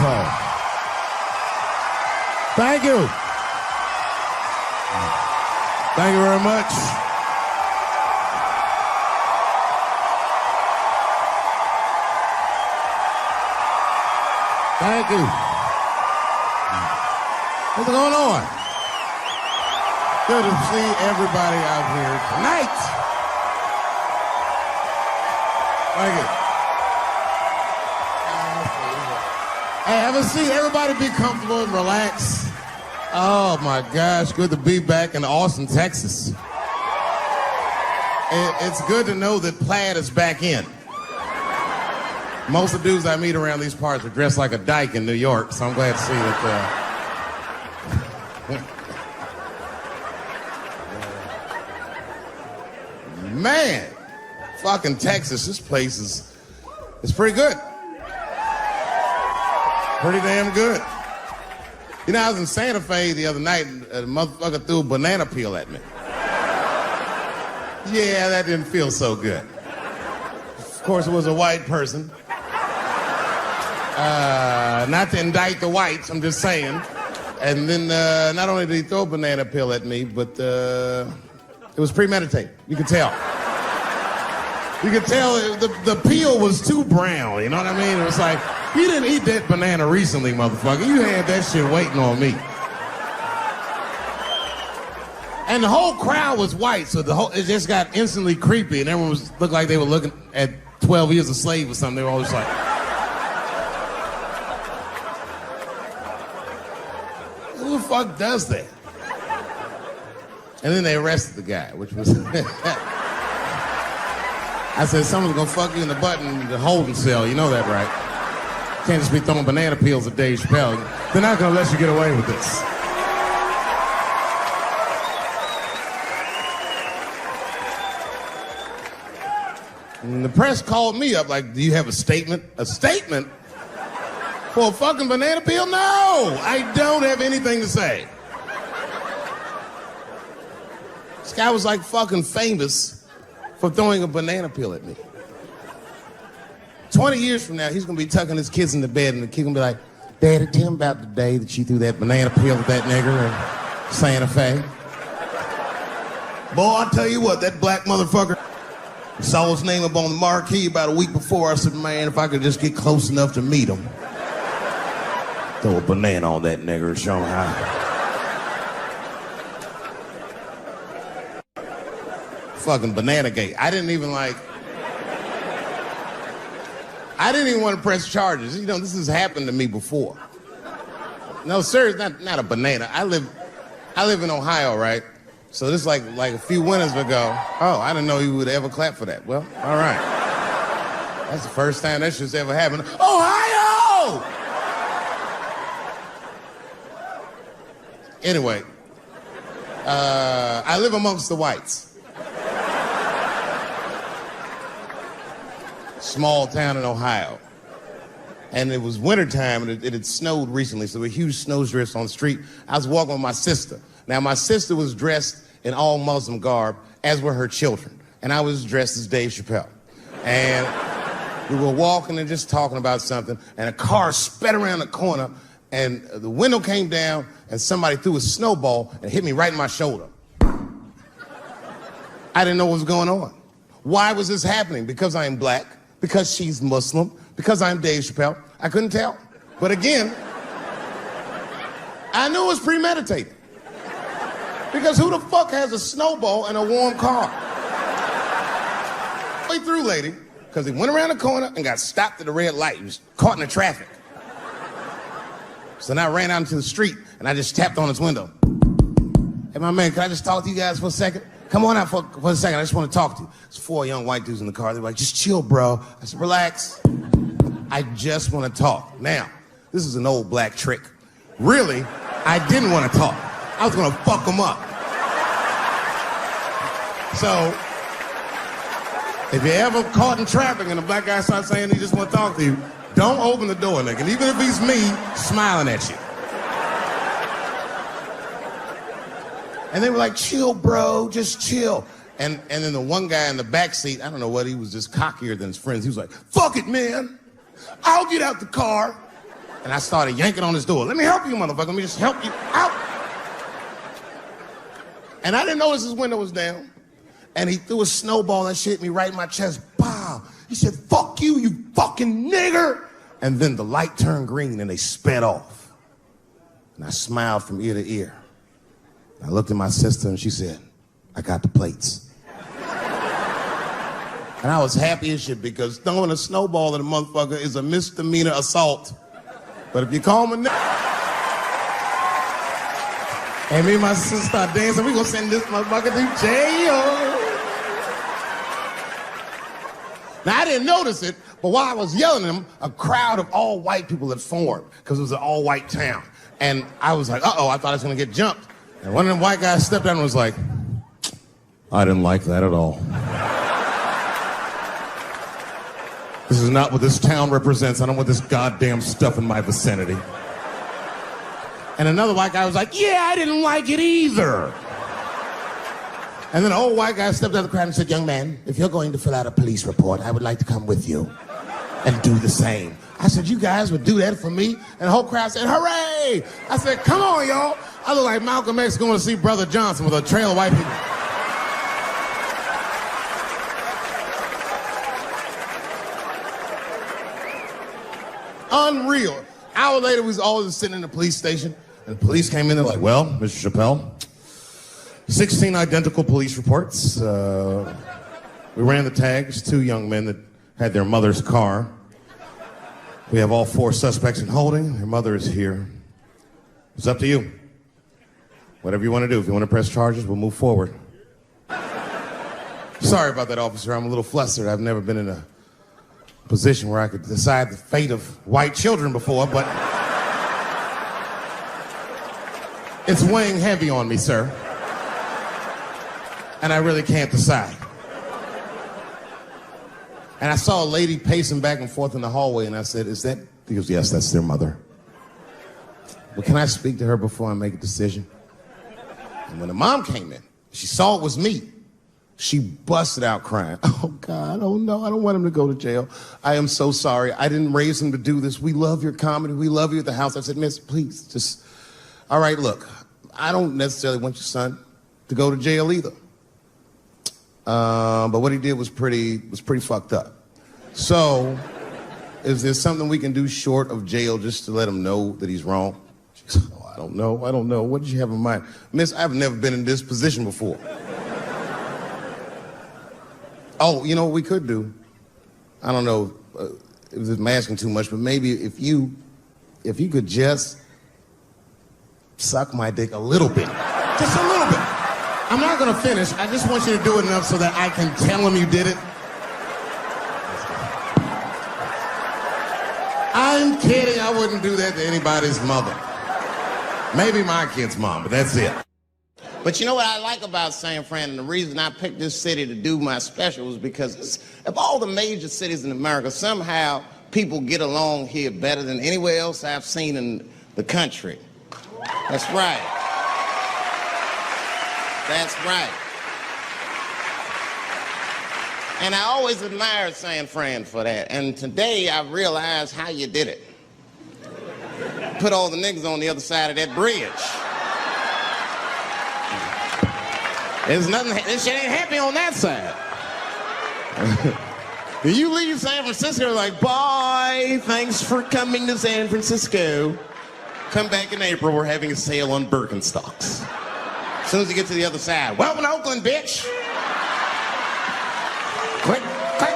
Chappelle. Thank you. Thank you very much. Thank you. What's going on? Good to see everybody out here tonight. Thank you. Hey, have a seat. Everybody be comfortable and relax. Oh my gosh, good to be back in Austin, Texas. It's good to know that plaid is back in. Most of the dudes I meet around these parts are dressed like a dyke in New York, so I'm glad to see that. Man, fucking Texas, this place is pretty good. Pretty damn good. You know, I was in Santa Fe the other night, and a motherfucker threw a banana peel at me. Yeah, that didn't feel so good. Of course, it was a white person. Not to indict the whites, I'm just saying. And then not only did he throw a banana peel at me, but it was premeditated. You could tell. You could tell the peel was too brown, you know what I mean? It was like, you didn't eat that banana recently, motherfucker. You had that shit waiting on me. And the whole crowd was white, so it just got instantly creepy, and everyone looked like they were looking at 12 Years a Slave or something. They were all just like, who the fuck does that? And then they arrested the guy, which was... I said, someone's gonna fuck you in the butt in the holding cell. You know that, right? Can't just be throwing banana peels at Dave Chappelle. They're not gonna let you get away with this. And the press called me up like, do you have a statement? A statement? For a fucking banana peel? No! I don't have anything to say. This guy was like fucking famous for throwing a banana peel at me. 20 years from now, he's gonna be tucking his kids in the bed and the kid gonna be like, Daddy, tell him about the day that you threw that banana peel at that nigger in Santa Fe. Boy, I'll tell you what, that black motherfucker saw his name up on the marquee about a week before. I said, man, if I could just get close enough to meet him. Throw a banana on that nigger and show him how. Fucking banana gate. I didn't even want to press charges. You know, this has happened to me before. No, sir, it's not a banana. I live in Ohio, right? So this like a few winters ago. Oh, I didn't know you would ever clap for that. Well, all right. That's the first time that shit's ever happened. Ohio! Anyway, I live amongst the whites. Small town in Ohio. And it was wintertime, and it had snowed recently, so there were huge snowdrifts on the street. I was walking with my sister. Now, my sister was dressed in all Muslim garb, as were her children. And I was dressed as Dave Chappelle. And we were walking and just talking about something, and a car sped around the corner, and the window came down, and somebody threw a snowball and hit me right in my shoulder. I didn't know what was going on. Why was this happening? Because I am black. Because she's Muslim, because I'm Dave Chappelle. I couldn't tell. But again, I knew it was premeditated. Because who the fuck has a snowball in a warm car? Way through, lady, because he went around the corner and got stopped at the red light. He was caught in the traffic. So then I ran out into the street and I just tapped on his window. Hey, my man, can I just talk to you guys for a second? Come on out for a second. I just want to talk to you. There's 4 young white dudes in the car. They're like, just chill, bro. I said, relax. I just want to talk. Now, this is an old black trick. Really, I didn't want to talk. I was going to fuck them up. So, if you're ever caught in traffic and a black guy starts saying he just want to talk to you, don't open the door, nigga. And even if he's me, smiling at you. And they were like, chill, bro, just chill. And then the one guy in the back seat, I don't know what, he was just cockier than his friends. He was like, fuck it, man. I'll get out the car. And I started yanking on his door. Let me help you, motherfucker. Let me just help you out. And I didn't notice his window was down. And he threw a snowball that shit hit me right in my chest. Pow! He said, fuck you, you fucking nigger! And then the light turned green and they sped off. And I smiled from ear to ear. I looked at my sister and she said, I got the plates. And I was happy as shit because throwing a snowball at a motherfucker is a misdemeanor assault. But if you call him a nigger, and me and my sister start dancing, we gonna send this motherfucker to jail. Now, I didn't notice it, but while I was yelling at him, a crowd of all white people had formed, because it was an all-white town. And I was like, uh-oh, I thought I was gonna get jumped. And one of them white guys stepped out and was like, I didn't like that at all. This is not what this town represents. I don't want this goddamn stuff in my vicinity. And another white guy was like, yeah, I didn't like it either. And then an old white guy stepped out of the crowd and said, young man, if you're going to fill out a police report, I would like to come with you and do the same. I said, you guys would do that for me? And the whole crowd said, hooray! I said, come on, y'all. I look like Malcolm X going to see Brother Johnson with a trail of white people. Unreal. An hour later, we was all just sitting in the police station, and the police came in. They're like, well, Mr. Chappelle, 16 identical police reports. We ran the tags, 2 young men that had their mother's car. We have all 4 suspects in holding. Their mother is here. It's up to you. Whatever you want to do. If you want to press charges, we'll move forward. Sorry about that, officer. I'm a little flustered. I've never been in a position where I could decide the fate of white children before, but it's weighing heavy on me, sir. And I really can't decide. And I saw a lady pacing back and forth in the hallway, and I said, is that? He goes, yes, that's their mother. Well, can I speak to her before I make a decision? And when the mom came in, she saw it was me. She busted out crying. Oh, God, oh, no, I don't want him to go to jail. I am so sorry. I didn't raise him to do this. We love your comedy. We love you at the house. I said, miss, please, just, all right, look, I don't necessarily want your son to go to jail either. But what he did was pretty fucked up. So, is there something we can do short of jail just to let him know that he's wrong? She said, oh, I don't know. What did you have in mind? Miss, I've never been in this position before. Oh, you know what we could do? I don't know if I'm asking too much, but maybe if you could just suck my dick a little bit. Just a little bit. I'm not gonna finish. I just want you to do it enough so that I can tell him you did it. I'm kidding. I wouldn't do that to anybody's mother. Maybe my kid's mom, but that's it. But you know what I like about San Fran, and the reason I picked this city to do my special was because of all the major cities in America, somehow people get along here better than anywhere else I've seen in the country. That's right. That's right. And I always admired San Fran for that. And today I realized how you did it. Put all the niggas on the other side of that bridge. There's nothing, this shit ain't happy on that side. You leave San Francisco like, bye, thanks for coming to San Francisco. Come back in April, we're having a sale on Birkenstocks. As soon as you get to the other side, welcome to Oakland, bitch. Click, click.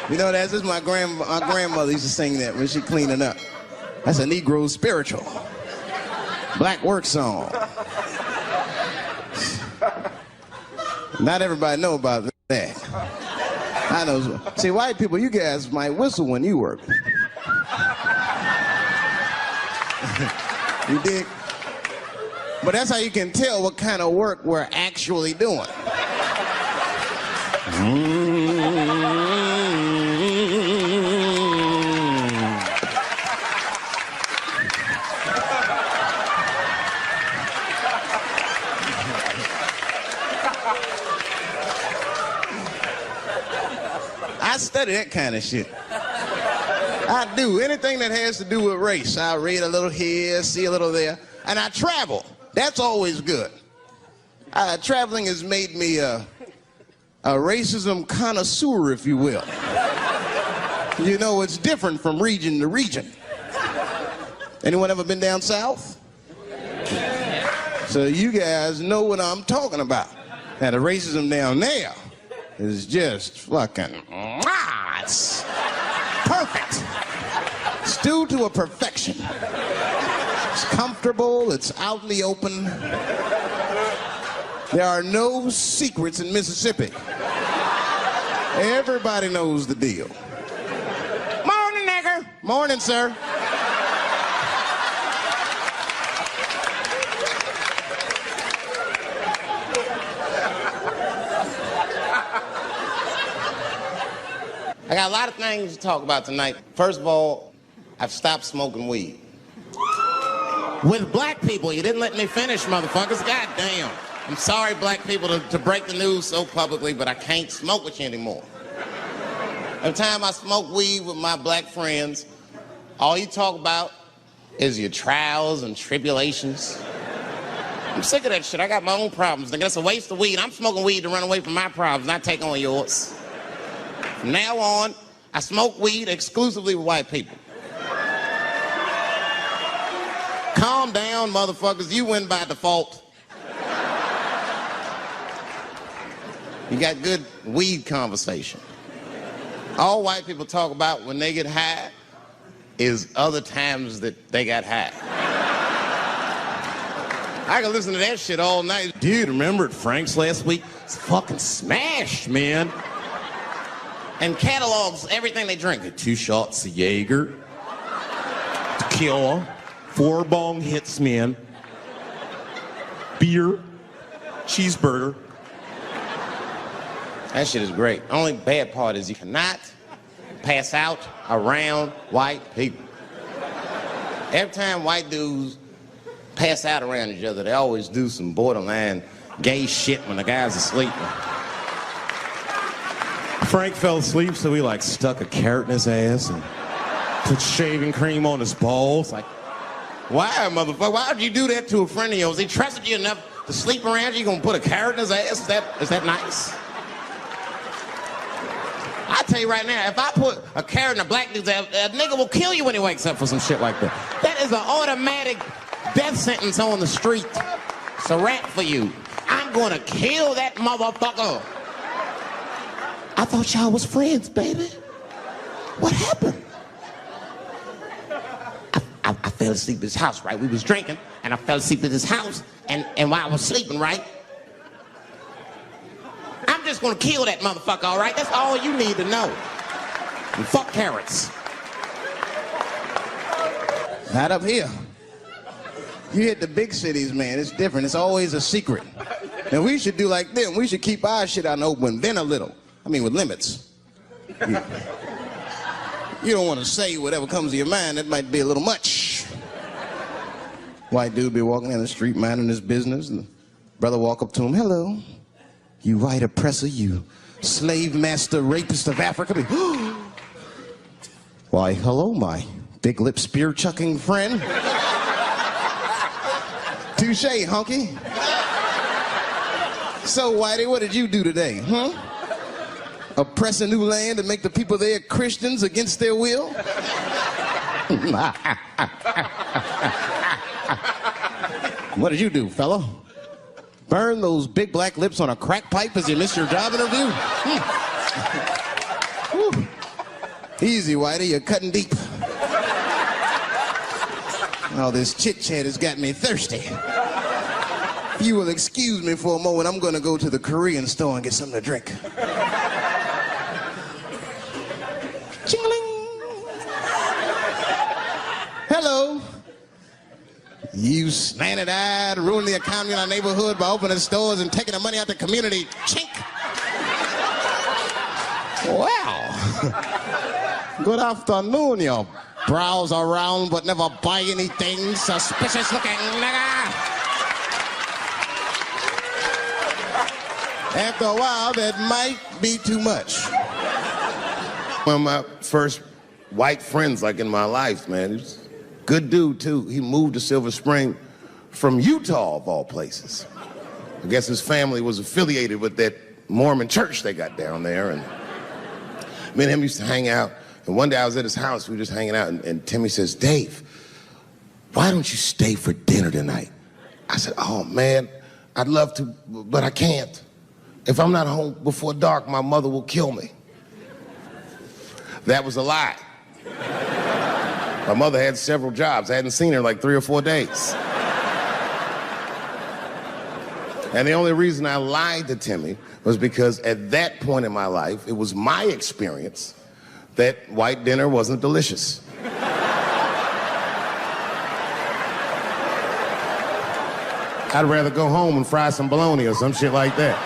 You know, that's just my grandmother used to sing that when she cleaning up. That's a Negro spiritual. Black work song. Not everybody know about that. I know. See, white people, you guys might whistle when you work. You dig? But that's how you can tell what kind of work we're actually doing. I study that kind of shit. I do. Anything that has to do with race. I read a little here, see a little there. And I travel. That's always good. Traveling has made me a racism connoisseur, if you will. You know, it's different from region to region. Anyone ever been down south? So you guys know what I'm talking about. Now, the racism down there is just fucking, it's perfect. It's due to a perfection. It's comfortable, it's out in the open. There are no secrets in Mississippi. Everybody knows the deal. Morning, nigger. Morning, sir. I got a lot of things to talk about tonight. First of all, I've stopped smoking weed. With black people, you didn't let me finish, motherfuckers. God damn. I'm sorry, black people, to break the news so publicly, but I can't smoke with you anymore. Every time I smoke weed with my black friends, all you talk about is your trials and tribulations. I'm sick of that shit. I got my own problems. Nigga, that's a waste of weed. I'm smoking weed to run away from my problems, not take on yours. From now on, I smoke weed exclusively with white people. Calm down, motherfuckers. You win by default. You got good weed conversation. All white people talk about when they get high is other times that they got high. I can listen to that shit all night. Dude, remember at Frank's last week? It's fucking smashed, man. And catalogs everything they drink. 2 shots of Jaeger, tequila, 4 bong hits, man, beer, cheeseburger. That shit is great. Only bad part is you cannot pass out around white people. Every time white dudes pass out around each other, they always do some borderline gay shit when the guy's asleep. Frank fell asleep, so we stuck a carrot in his ass and put shaving cream on his balls. Why, motherfucker? Why would you do that to a friend of yours? He trusted you enough to sleep around you. You gonna put a carrot in his ass? Is that nice? I tell you right now, if I put a carrot in a black dude's ass, a nigga will kill you when he wakes up for some shit like that. That is an automatic death sentence on the street. It's a rap for you. I'm gonna kill that motherfucker. I thought y'all was friends, baby. What happened? I fell asleep at his house, right? We was drinking, and I fell asleep at his house, and while I was sleeping, right? I'm just gonna kill that motherfucker, all right? That's all you need to know. And fuck carrots. Not up here. You hit the big cities, man. It's different. It's always a secret. And we should do like them. We should keep our shit out in the open, then a little. I mean, with limits. You don't want to say whatever comes to your mind. That might be a little much. White dude be walking down the street minding his business, and the brother walk up to him, hello. You white oppressor, you slave master rapist of Africa. Why, hello, my big lip spear chucking friend. Touche, hunky. So, Whitey, what did you do today, huh? Oppress a new land and make the people there Christians against their will? What did you do, fella? Burn those big black lips on a crack pipe as you miss your job interview? Easy, Whitey, you're cutting deep. All this chit-chat has got me thirsty. If you will excuse me for a moment, I'm gonna go to the Korean store and get something to drink. Ching-a-ling. Hello. You slanted-eyed, ruining the economy in our neighborhood by opening stores and taking the money out the community. Chink. Wow. Good afternoon, you browse around but never buy anything, suspicious looking nigga. After a while, that might be too much. One of my first white friends, like, in my life, man. He was a good dude, too. He moved to Silver Spring from Utah, of all places. I guess his family was affiliated with that Mormon church they got down there, and me and him used to hang out. And one day I was at his house, we were just hanging out, and Timmy says, "Dave, why don't you stay for dinner tonight?" I said, "Oh, man, I'd love to, but I can't. If I'm not home before dark, my mother will kill me." That was a lie. My mother had several jobs. I hadn't seen her in like 3 or 4 days. And the only reason I lied to Timmy was because at that point in my life, it was my experience that white dinner wasn't delicious. I'd rather go home and fry some bologna or some shit like that.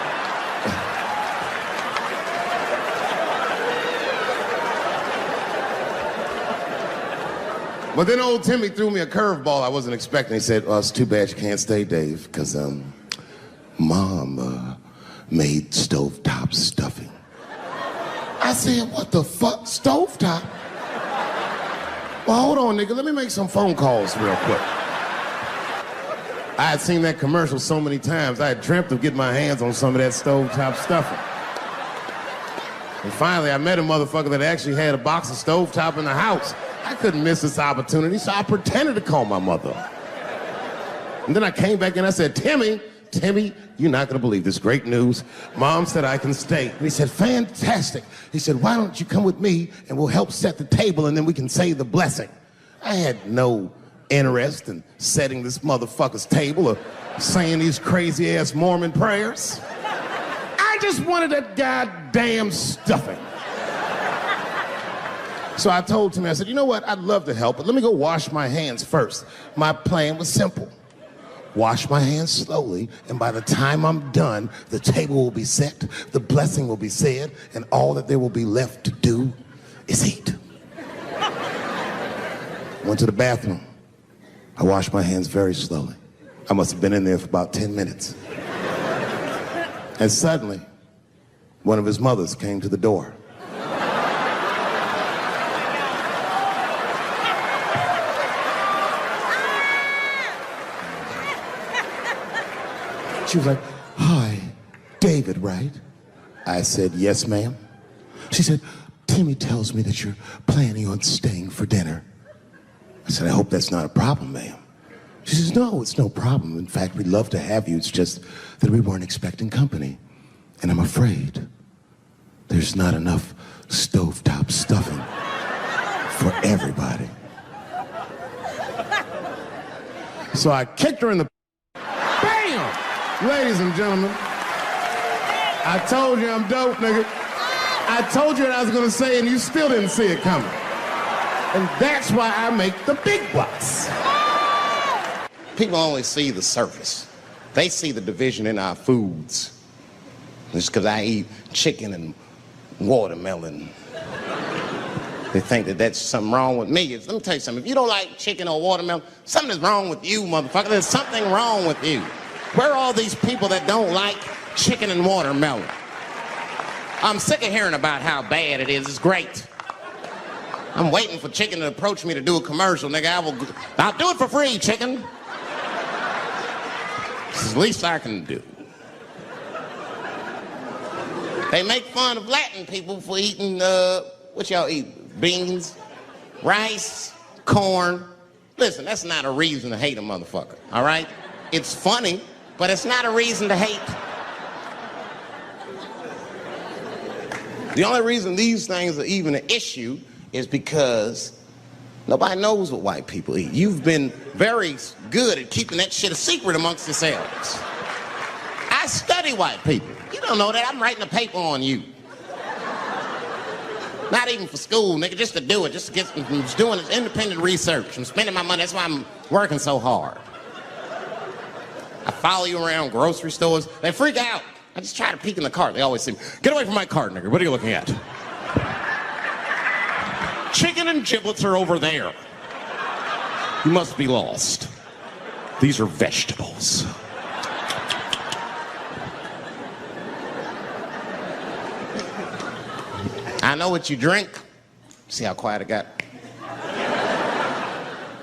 But then old Timmy threw me a curveball I wasn't expecting. He said, "Well, it's too bad you can't stay, Dave, because Mom made stovetop stuffing." I said, "What the fuck, stovetop?" "Well, hold on, nigga. Let me make some phone calls real quick." I had seen that commercial so many times, I had dreamt of getting my hands on some of that stovetop stuffing. And finally, I met a motherfucker that actually had a box of stovetop in the house. I couldn't miss this opportunity, so I pretended to call my mother. And then I came back and I said, Timmy, you're not gonna believe this great news. Mom said I can stay." And he said, "Fantastic." He said, "Why don't you come with me and we'll help set the table and then we can say the blessing." I had no interest in setting this motherfucker's table or saying these crazy ass Mormon prayers. I just wanted that goddamn stuffing. So I told Timmy, I said, "You know what? I'd love to help, but let me go wash my hands first." My plan was simple. Wash my hands slowly, and by the time I'm done, the table will be set, the blessing will be said, and all that there will be left to do is eat. Went to the bathroom. I washed my hands very slowly. I must have been in there for about 10 minutes. And suddenly, one of his mothers came to the door. She was like, "Hi, David, right?" I said, "Yes, ma'am." She said, "Timmy tells me that you're planning on staying for dinner." I said, "I hope that's not a problem, ma'am." She says, "No, it's no problem. In fact, we'd love to have you. It's just that we weren't expecting company. And I'm afraid there's not enough stovetop stuffing for everybody." So I kicked her in the... Bam! Ladies and gentlemen, I told you I'm dope, nigga. I told you what I was gonna say and you still didn't see it coming. And that's why I make the big bucks. People only see the surface. They see the division in our foods. Just because I eat chicken and watermelon, they think that that's something wrong with me. Let me tell you something. If you don't like chicken or watermelon, something is wrong with you, motherfucker. There's something wrong with you. Where are all these people that don't like chicken and watermelon? I'm sick of hearing about how bad it is. It's great. I'm waiting for chicken to approach me to do a commercial, nigga. I'll do it for free, chicken. It's the least I can do. They make fun of Latin people for eating, what y'all eat? Beans, rice, corn. Listen, that's not a reason to hate a motherfucker, all right? It's funny, but it's not a reason to hate. The only reason these things are even an issue is because nobody knows what white people eat. You've been very good at keeping that shit a secret amongst yourselves. I study white people. You don't know that. I'm writing a paper on you. Not even for school, nigga, just to do it, just to get, I'm just doing this independent research. I'm spending my money, that's why I'm working so hard. I follow you around grocery stores. They freak out. I just try to peek in the cart. They always say, "Get away from my cart, nigga. What are you looking at?" "Chicken and giblets are over there. You must be lost. These are vegetables." I know what you drink. See how quiet it got?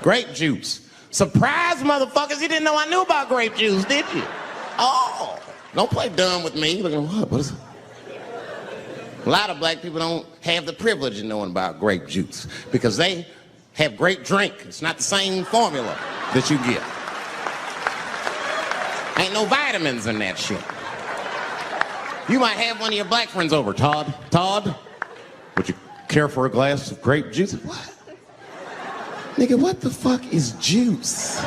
Grape juice. Surprise, motherfuckers, you didn't know I knew about grape juice, did you? Oh, don't play dumb with me. Look at what is it? A lot of black people don't have the privilege of knowing about grape juice because they have grape drink. It's not the same formula that you get. Ain't no vitamins in that shit. You might have one of your black friends over. Todd, would you care for a glass of grape juice? What? Nigga, what the fuck is juice?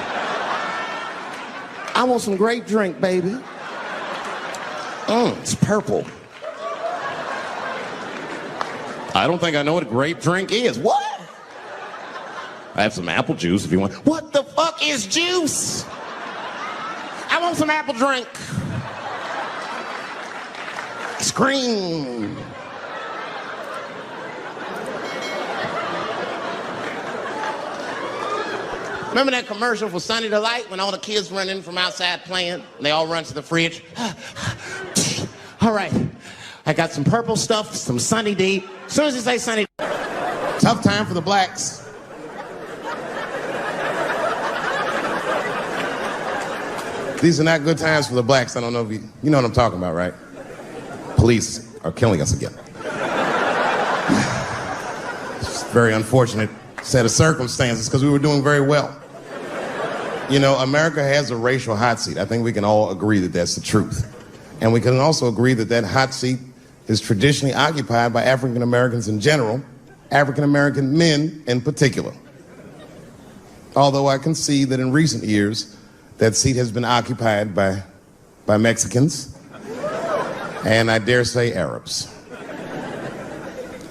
I want some grape drink, baby. It's purple. I don't think I know what a grape drink is. What? I have some apple juice if you want. What the fuck is juice? I want some apple drink. Scream. Remember that commercial for Sunny Delight when all the kids run in from outside playing and they all run to the fridge? All right, I got some purple stuff, some Sunny D. As soon as you say Sunny, tough time for the blacks. These are not good times for the blacks. I don't know if you know what I'm talking about, right? Police are killing us again. It's a very unfortunate set of circumstances because we were doing very well. You know, America has a racial hot seat. I think we can all agree that that's the truth. And we can also agree that that hot seat is traditionally occupied by African Americans in general, African American men in particular. Although I can see that in recent years, that seat has been occupied by Mexicans, and I dare say Arabs.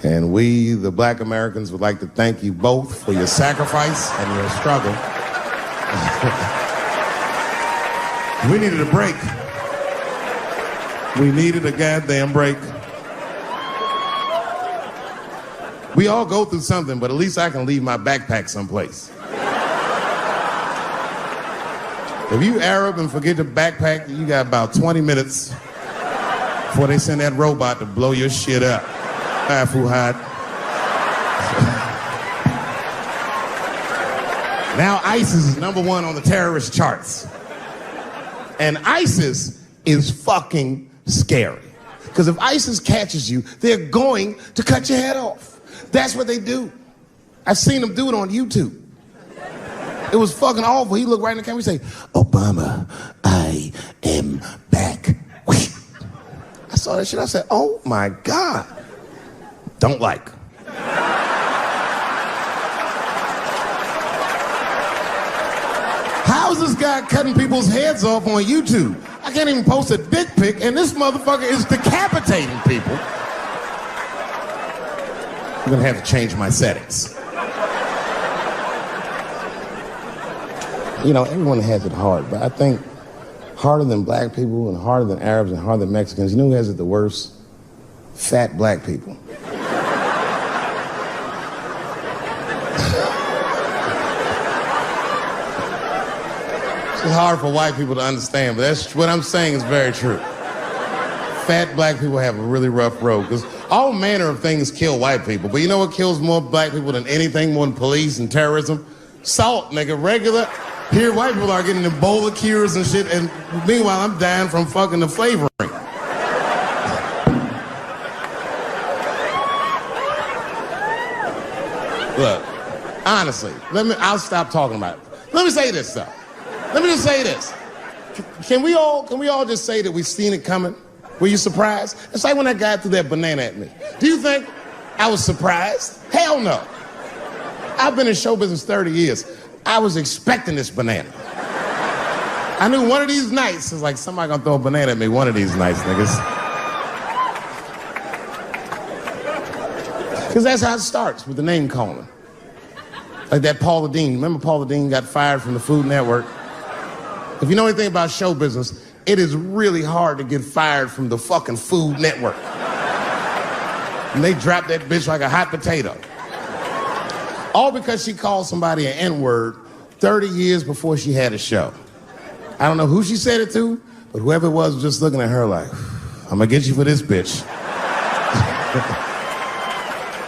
And we, the black Americans, would like to thank you both for your sacrifice and your struggle. We needed a break. We needed a goddamn break. We all go through something, but at least I can leave my backpack someplace. If you Arab and forget the backpack, you got about 20 minutes before they send that robot to blow your shit up. Fuhad. Now ISIS is #1 on the terrorist charts. And ISIS is fucking scary. Because if ISIS catches you, they're going to cut your head off. That's what they do. I've seen them do it on YouTube. It was fucking awful. He looked right in the camera and say, "Obama, I am back." I saw that shit. I said, oh my God. Don't like. How is this guy cutting people's heads off on YouTube? I can't even post a dick pic, and this motherfucker is decapitating people. I'm gonna have to change my settings. You know, everyone has it hard, but I think harder than black people and harder than Arabs and harder than Mexicans, you know who has it the worst? Fat black people. It's hard for white people to understand, but that's what I'm saying is very true. Fat black people have a really rough road because all manner of things kill white people, but you know what kills more black people than anything, more than police and terrorism? Salt, nigga, regular. Here, white people are getting Ebola cures and shit, and meanwhile, I'm dying from fucking the flavoring. Look, honestly, I'll stop talking about it. Let me say this, though. Let me just say this. Can we all just say that we've seen it coming? Were you surprised? It's like when that guy threw that banana at me. Do you think I was surprised? Hell no. I've been in show business 30 years. I was expecting this banana. I knew one of these nights, it's like somebody gonna throw a banana at me one of these nights, niggas. Because that's how it starts, with the name calling. Like that Paula Deen. Remember Paula Deen got fired from the Food Network? If you know anything about show business, it is really hard to get fired from the fucking Food Network. And they dropped that bitch like a hot potato. All because she called somebody an N-word 30 years before she had a show. I don't know who she said it to, but whoever it was just looking at her like, I'm gonna get you for this bitch.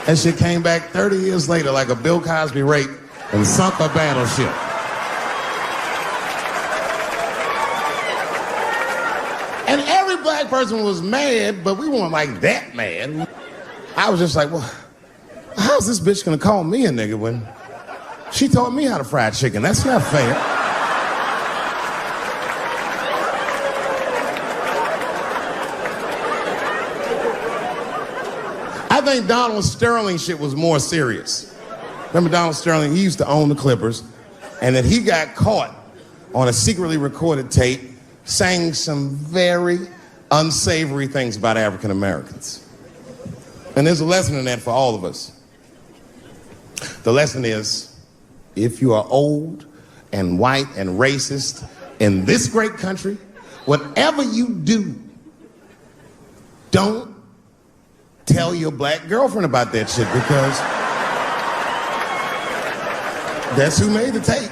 That shit came back 30 years later like a Bill Cosby rape and sunk a battleship. And every black person was mad, but we weren't like that mad. I was just like, well, how's this bitch gonna call me a nigga when she taught me how to fry chicken? That's not fair. I think Donald Sterling shit was more serious. Remember Donald Sterling? He used to own the Clippers, and that he got caught on a secretly recorded tape saying some very unsavory things about African Americans. And there's a lesson in that for all of us. The lesson is, if you are old and white and racist in this great country, whatever you do, don't tell your black girlfriend about that shit, because that's who made the tape.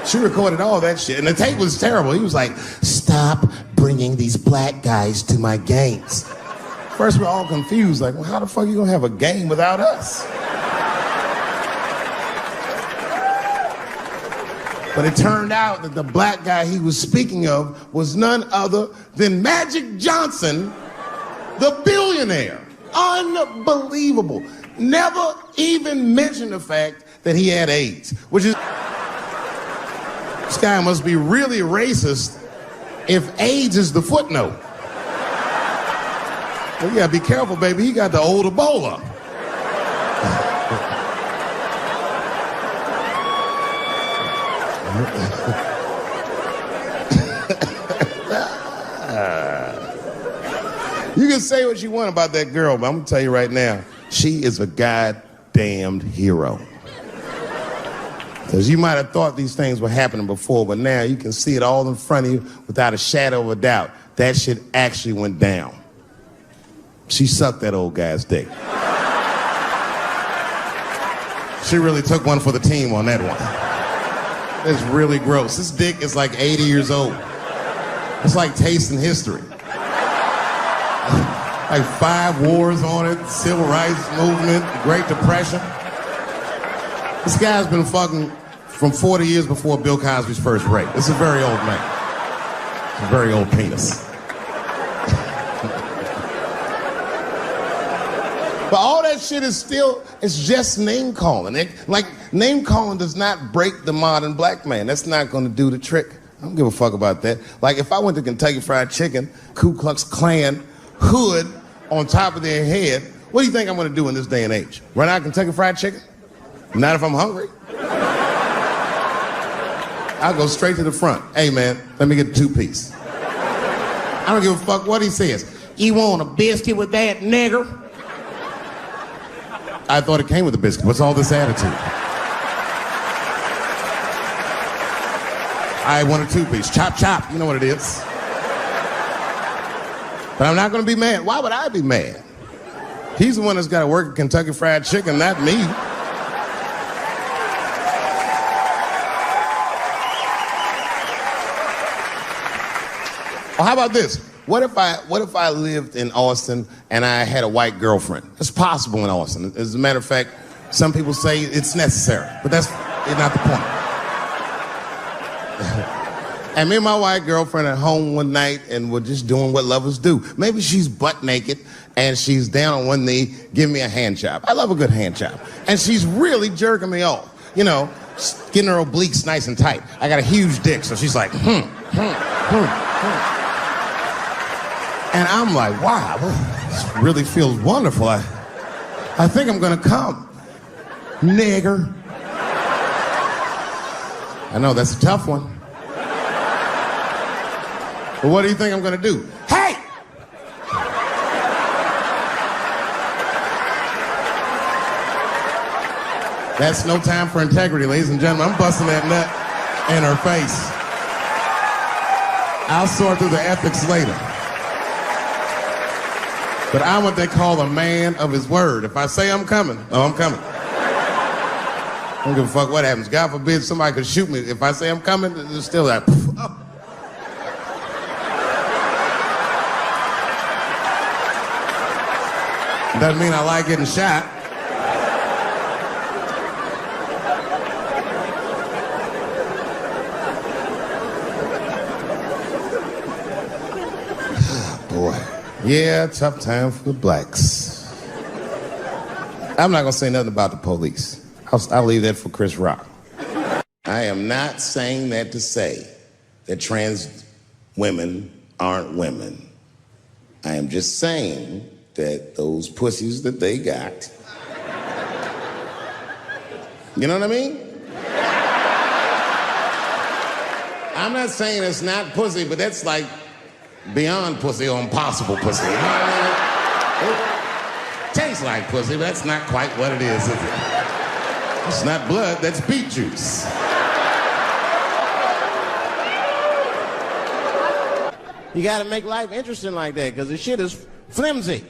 She recorded all that shit, and the tape was terrible. He was like, stop bringing these black guys to my games. First, we're all confused, like, well, how the fuck are you gonna have a game without us? But it turned out that the black guy he was speaking of was none other than Magic Johnson, the billionaire. Unbelievable. Never even mentioned the fact that he had AIDS, which is... This guy must be really racist if AIDS is the footnote. Well, you gotta be careful, baby. He got the old Ebola. You can say what you want about that girl, but I'm gonna tell you right now, she is a goddamned hero. Because you might have thought these things were happening before, but now you can see it all in front of you without a shadow of a doubt. That shit actually went down. She sucked that old guy's dick. She really took one for the team on that one. It's really gross. This dick is like 80 years old. It's like tasting history. Like 5 wars on it, civil rights movement, the Great Depression. This guy's been fucking from 40 years before Bill Cosby's first rape. This is a very old man. It's a very old penis. But all that shit is still, it's just name calling. Name calling does not break the modern black man. That's not gonna do the trick. I don't give a fuck about that. Like if I went to Kentucky Fried Chicken, Ku Klux Klan hood on top of their head, what do you think I'm gonna do in this day and age? Run out Kentucky Fried Chicken? Not if I'm hungry. I'll go straight to the front. Hey man, let me get a 2-piece. I don't give a fuck what he says. You want a biscuit with that, nigger? I thought it came with a biscuit. What's all this attitude? I want a 2-piece. Chop, chop. You know what it is. But I'm not going to be mad. Why would I be mad? He's the one that's got to work at Kentucky Fried Chicken, not me. Well, how about this? What if I lived in Austin and I had a white girlfriend? It's possible in Austin. As a matter of fact, some people say it's necessary, but that's not the point. And me and my white girlfriend at home one night, and we're just doing what lovers do. Maybe she's butt naked and she's down on one knee, giving me a hand job. I love a good hand job. And she's really jerking me off. You know, getting her obliques nice and tight. I got a huge dick, so she's like, And I'm like, wow, this really feels wonderful. I think I'm gonna come. Nigger. I know, that's a tough one. But what do you think I'm gonna do? Hey! That's no time for integrity, ladies and gentlemen. I'm busting that nut in her face. I'll sort through the ethics later. But I'm what they call a man of his word. If I say I'm coming, I'm coming. I don't give a fuck what happens. God forbid somebody could shoot me. If I say I'm coming, it's still like, oh. Doesn't mean I like getting shot. Boy. Yeah, tough time for the blacks. I'm not gonna say nothing about the police. I'll leave that for Chris Rock. I am not saying that to say that trans women aren't women. I am just saying that those pussies that they got, you know what I mean? I'm not saying it's not pussy, but that's like beyond pussy or impossible pussy. You know what I mean? It tastes like pussy, but that's not quite what it is it? It's not blood, that's beet juice. You gotta make life interesting like that, because the shit is flimsy.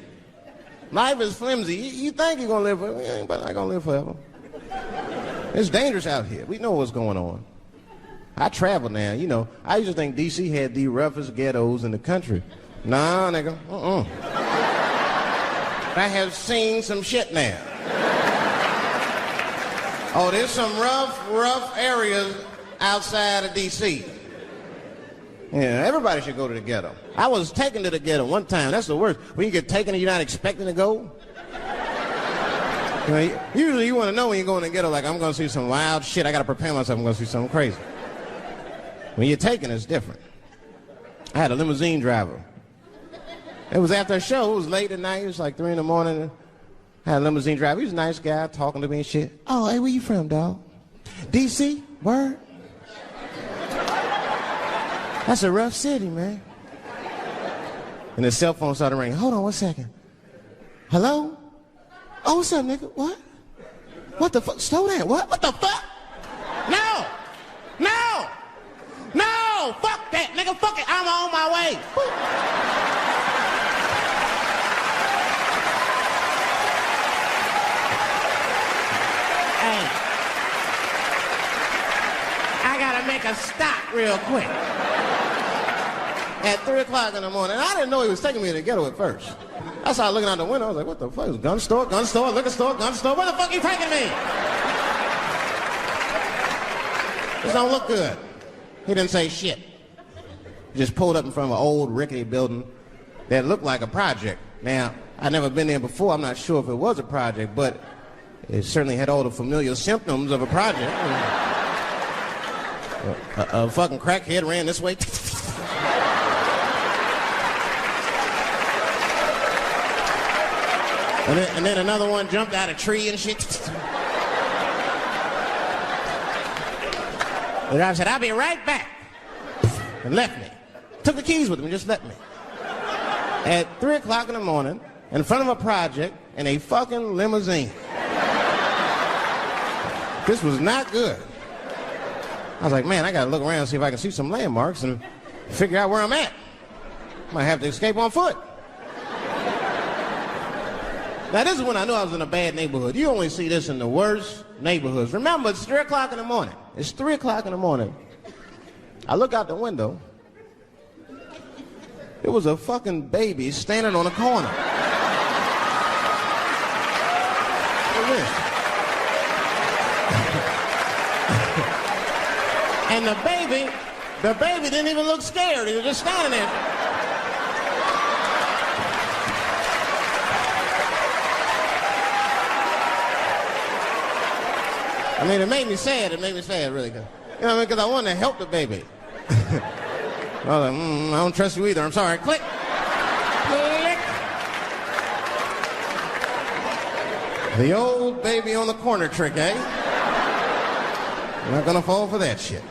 Life is flimsy. You think you're gonna live forever, you ain't not gonna live forever. It's dangerous out here. We know what's going on. I travel now, you know. I used to think D.C. had the roughest ghettos in the country. Nah, nigga, I have seen some shit now. Oh, there's some rough areas outside of D.C. Yeah, everybody should go to the ghetto. I was taken to the ghetto one time. That's the worst. When you get taken and you're not expecting to go. You know, usually you want to know when you're going to the ghetto, like, I'm going to see some wild shit. I got to prepare myself. I'm going to see something crazy. When you're taken, it's different. I had a limousine driver. It was after a show. It was late at night. It was like 3 in the morning. I had a limousine driver. He was a nice guy, talking to me and shit. Oh, hey, where you from, dog? D.C.? Word? That's a rough city, man. And his cell phone started ringing. Hold on 1 second. Hello? Oh, what's up, nigga? What? What the fuck? Slow down. What? What the fuck? No! No! No! Fuck that, nigga. Fuck it. I'm on my way. Hey. I gotta make a stop real quick. At 3 o'clock in the morning. I didn't know he was taking me to the ghetto at first. I started looking out the window. I was like, what the fuck? Is gun store, liquor store, gun store? Where the fuck are you taking me? This don't look good. He didn't say shit. He just pulled up in front of an old rickety building that looked like a project. Now, I'd never been there before. I'm not sure if it was a project, but it certainly had all the familiar symptoms of a project. A fucking crackhead ran this way. And then another one jumped out of a tree and shit. The driver said, I'll be right back. And left me. Took the keys with him and just left me. At 3 o'clock in the morning, in front of a project, in a fucking limousine. This was not good. I was like, man, I gotta look around and see if I can see some landmarks and figure out where I'm at. Might have to escape on foot. Now, this is when I knew I was in a bad neighborhood. You only see this in the worst neighborhoods. Remember, it's 3 o'clock in the morning. It's 3 o'clock in the morning. I look out the window. There was a fucking baby standing on a corner. Look at this. And the baby didn't even look scared. He was just standing there. I mean, it made me sad. It made me sad, really. You know what I mean? Because I wanted to help the baby. I was like, I don't trust you either. I'm sorry. Click. Click. The old baby on the corner trick, eh? I'm not going to fall for that shit.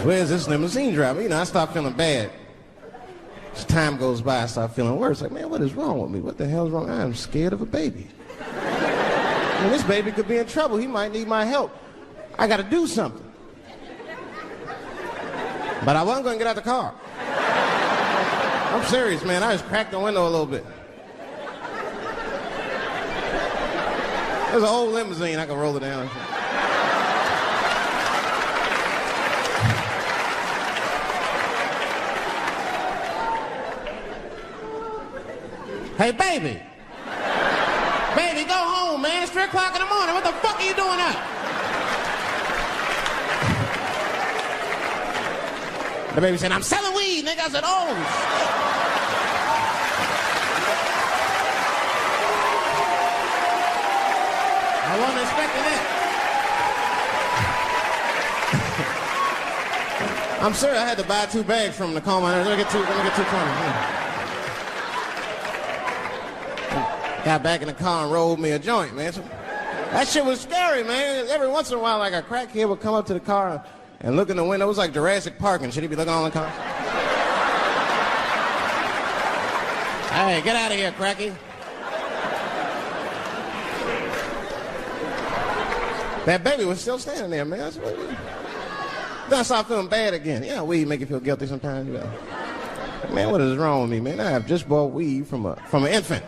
Where's this limousine driver? You know, I start feeling bad. As time goes by, I start feeling worse. Like, man, what is wrong with me? What the hell's wrong? I'm scared of a baby. I mean, this baby could be in trouble. He might need my help. I got to do something. But I wasn't going to get out the car. I'm serious, man. I just cracked the window a little bit. There's an old limousine. I can roll it down. Hey, baby. Baby, go home, man. It's 3 o'clock in the morning. What the fuck are you doing up? The baby said, I'm selling weed, nigga. I said, oh, shit. I wasn't expecting that. I'm sorry I had to buy 2 bags from him to calm my nerves. Let me get 220. Got back in the car and rolled me a joint, man. So, that shit was scary, man. Every once in a while, like a crackhead would come up to the car and look in the window. It was like Jurassic Park and shit. He'd be looking all in the car. Hey, get out of here, cracky. That baby was still standing there, man. Then I started feeling bad again. Yeah, weed make you feel guilty sometimes. You know. Man, what is wrong with me, man? I have just bought weed from an infant.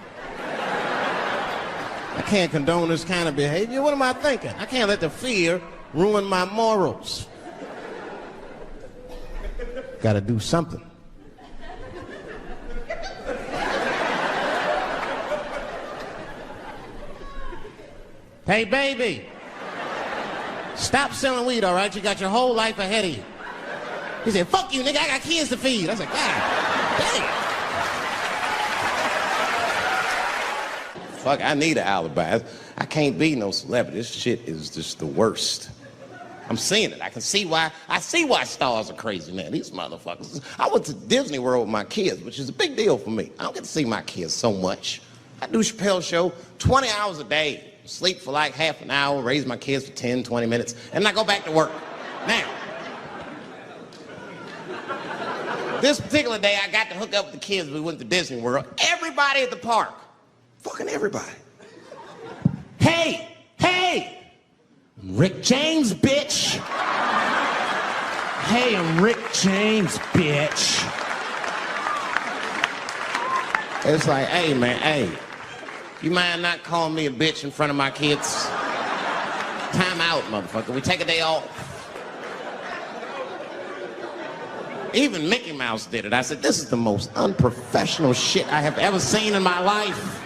I can't condone this kind of behavior. What am I thinking? I can't let the fear ruin my morals. Gotta do something. Hey, baby. Stop selling weed, all right? You got your whole life ahead of you. He said, fuck you, nigga, I got kids to feed. I said, God damn. Fuck, I need an alibi. I can't be no celebrity. This shit is just the worst. I'm seeing it. I see why stars are crazy, man. These motherfuckers. I went to Disney World with my kids, which is a big deal for me. I don't get to see my kids so much. I do Chappelle show 20 hours a day. Sleep for like half an hour, raise my kids for 10, 20 minutes, and I go back to work. Now, this particular day, I got to hook up with the kids. We went to Disney World. Everybody at the park, fucking everybody. Hey, I'm Rick James, bitch. Hey, I'm Rick James, bitch. It's like, hey, man, hey. You mind not calling me a bitch in front of my kids? Time out, motherfucker. We take a day off. Even Mickey Mouse did it. I said, this is the most unprofessional shit I have ever seen in my life.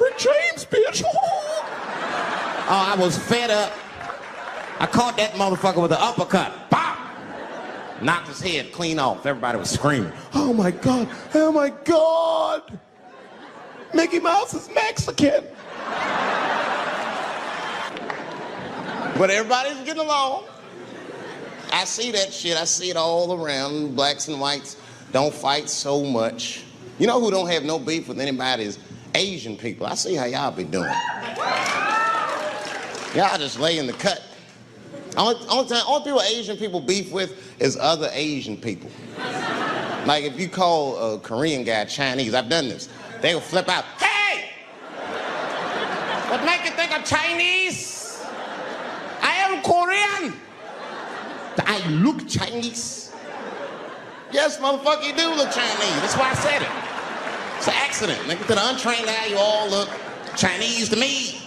Rick James, bitch. Oh, I was fed up. I caught that motherfucker with an uppercut. Bop! Knocked his head clean off. Everybody was screaming. Oh, my God. Oh, my God. Mickey Mouse is Mexican. But everybody's getting along. I see that shit. I see it all around. Blacks and whites don't fight so much. You know who don't have no beef with anybody is Asian people. I see how y'all be doing. Y'all just lay in the cut. Only people Asian people beef with is other Asian people. Like if you call a Korean guy Chinese, I've done this. They will flip out. Hey! What make you think I'm Chinese? I am Korean. I look Chinese. Yes, motherfucker, you do look Chinese. That's why I said it. It's an accident. Nigga, to the untrained eye, you all look Chinese to me.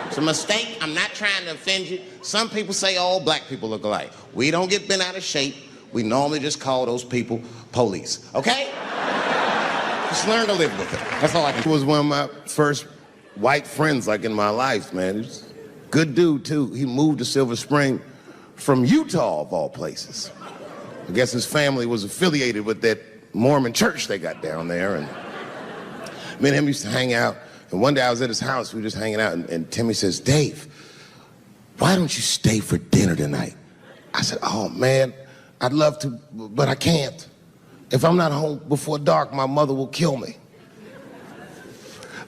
It's a mistake. I'm not trying to offend you. Some people say all black people look alike. We don't get bent out of shape. We normally just call those people police. Okay? Just learn to live with it. That's all I can do. He was one of my first white friends, like, in my life, man. He was a good dude, too. He moved to Silver Spring from Utah, of all places. I guess his family was affiliated with that Mormon church they got down there. And me and him used to hang out. And one day I was at his house. We were just hanging out. And Timmy says, Dave, why don't you stay for dinner tonight? I said, oh, man, I'd love to, but I can't. If I'm not home before dark, my mother will kill me.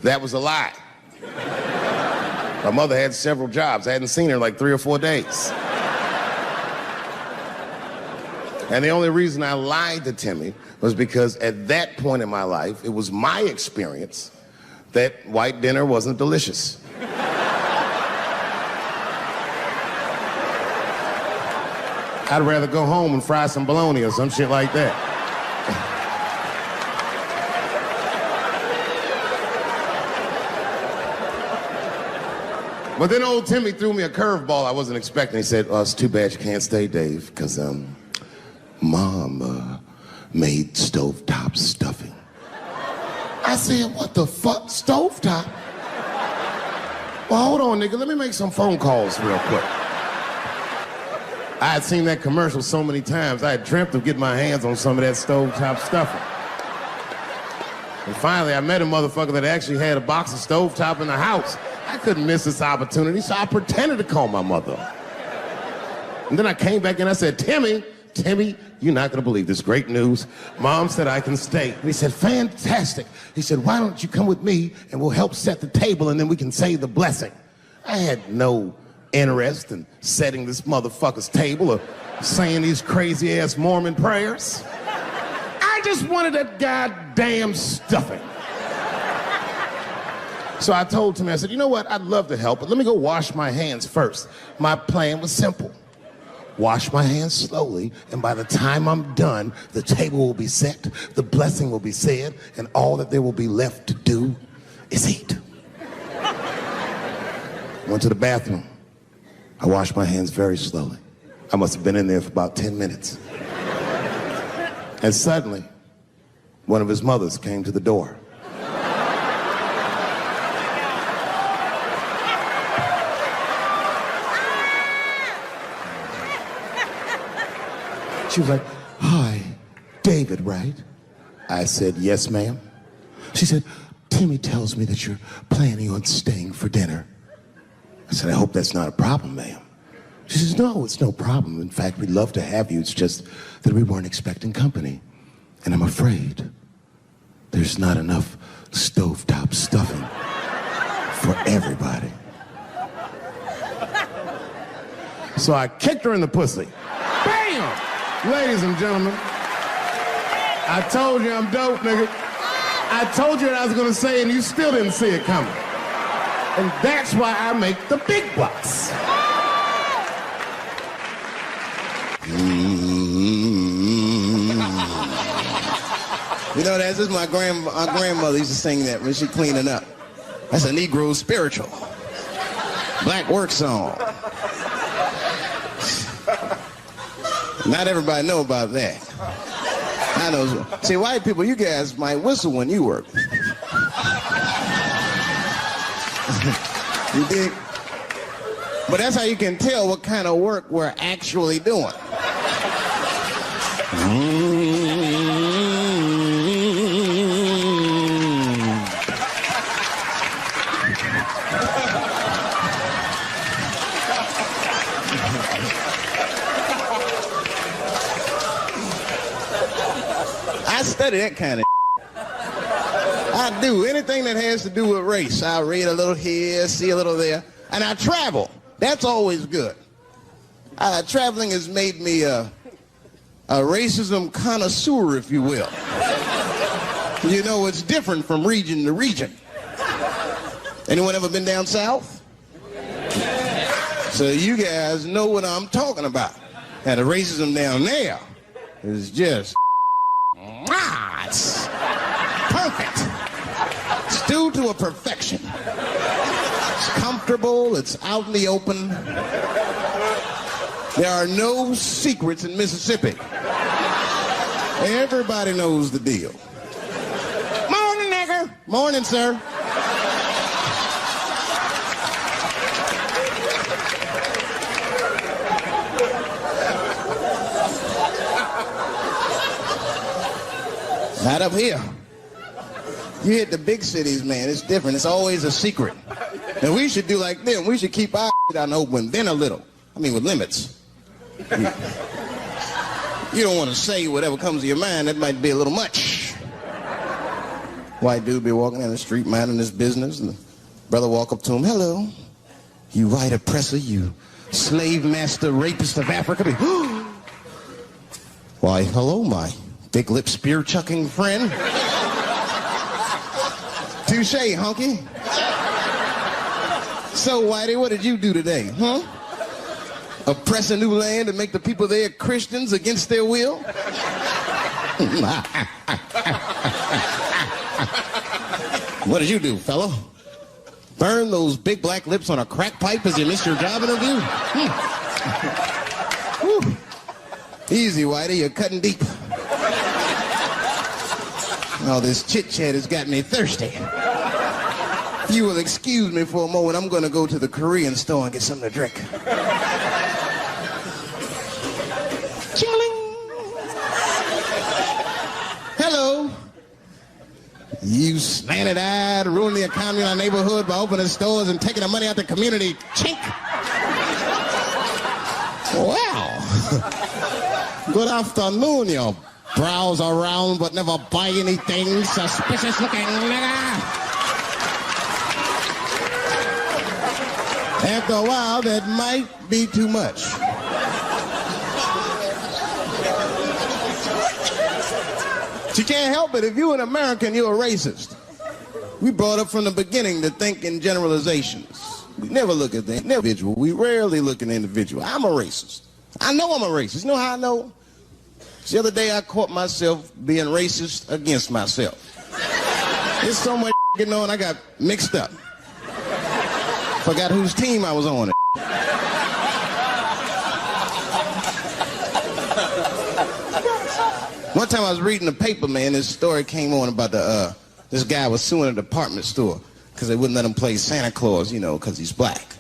That was a lie. My mother had several jobs. I hadn't seen her in like 3 or 4 days. And the only reason I lied to Timmy was because at that point in my life, it was my experience that white dinner wasn't delicious. I'd rather go home and fry some bologna or some shit like that. But then old Timmy threw me a curveball I wasn't expecting. He said, oh, it's too bad you can't stay, Dave, because Mom made stovetop stuffing. I said, what the fuck? Stovetop? Well, hold on, nigga. Let me make some phone calls real quick. I had seen that commercial so many times. I had dreamt of getting my hands on some of that stovetop stuffing. And finally, I met a motherfucker that actually had a box of stovetop in the house. I couldn't miss this opportunity, so I pretended to call my mother. And then I came back and I said, Timmy, you're not gonna believe this great news. Mom said I can stay. And he said, fantastic. He said, why don't you come with me and we'll help set the table and then we can say the blessing. I had no interest in setting this motherfucker's table or saying these crazy ass Mormon prayers. I just wanted that goddamn stuffing. So I told Timmy, I said, you know what? I'd love to help, but let me go wash my hands first. My plan was simple. Wash my hands slowly, and by the time I'm done, the table will be set, the blessing will be said, and all that there will be left to do is eat. Went to the bathroom. I washed my hands very slowly. I must have been in there for about 10 minutes. And suddenly, one of his mothers came to the door. She was like, hi, David, right? I said, yes, ma'am. She said, Timmy tells me that you're planning on staying for dinner. I said, I hope that's not a problem, ma'am. She says, no, it's no problem. In fact, we'd love to have you. It's just that we weren't expecting company. And I'm afraid there's not enough stovetop stuffing for everybody. So I kicked her in the pussy. Bam! Ladies and gentlemen, I told you I'm dope, nigga. I told you what I was gonna say and you still didn't see it coming. And that's why I make the big bucks. You know, that's just my grandmother used to sing that when she cleaning up. That's a Negro spiritual. Black work song. Not everybody know about that. I know. See, white people, you guys might whistle when you work. You dig? But that's how you can tell what kind of work we're actually doing. I study that kind of I do. Anything that has to do with race. I read a little here, see a little there. And I travel. That's always good. Traveling has made me a racism connoisseur, if you will. You know, it's different from region to region. Anyone ever been down south? So you guys know what I'm talking about. And the racism down there is just it's perfect. It's due to a perfection. It's comfortable, it's out in the open. There are no secrets in Mississippi. Everybody knows the deal. Morning, nigger. Morning, sir. Not up here. You hit the big cities, man. It's different. It's always a secret. And we should do like them. We should keep our out in the open, then a little. I mean, with limits. You don't want to say whatever comes to your mind. That might be a little much. White dude be walking down the street minding his business, and the brother walk up to him. Hello, you white oppressor, you slave master rapist of Africa. Why, hello, my big lip spear chucking friend. Touche, honky. So, Whitey, what did you do today, huh? Oppress a new land and make the people there Christians against their will? What did you do, fellow? Burn those big black lips on a crack pipe as you missed your job interview? Easy, Whitey, you're cutting deep. All this chit-chat has got me thirsty. If you will excuse me for a moment, I'm going to go to the Korean store and get something to drink. Chilling. Hello. You slanted-eyed, ruining the economy in our neighborhood by opening stores and taking the money out the community. Chink. Wow. Good afternoon, you browse around but never buy anything, suspicious-looking nigga. After a while, that might be too much. But you can't help it. If you're an American, you're a racist. We brought up from the beginning to think in generalizations. We never look at the individual. We rarely look at the individual. I'm a racist. I know I'm a racist. You know how I know? The other day, I caught myself being racist against myself. There's so much getting on, I got mixed up. Forgot whose team I was on. One time I was reading the paper, man, this story came on about this guy was suing a department store because they wouldn't let him play Santa Claus, you know, because he's black.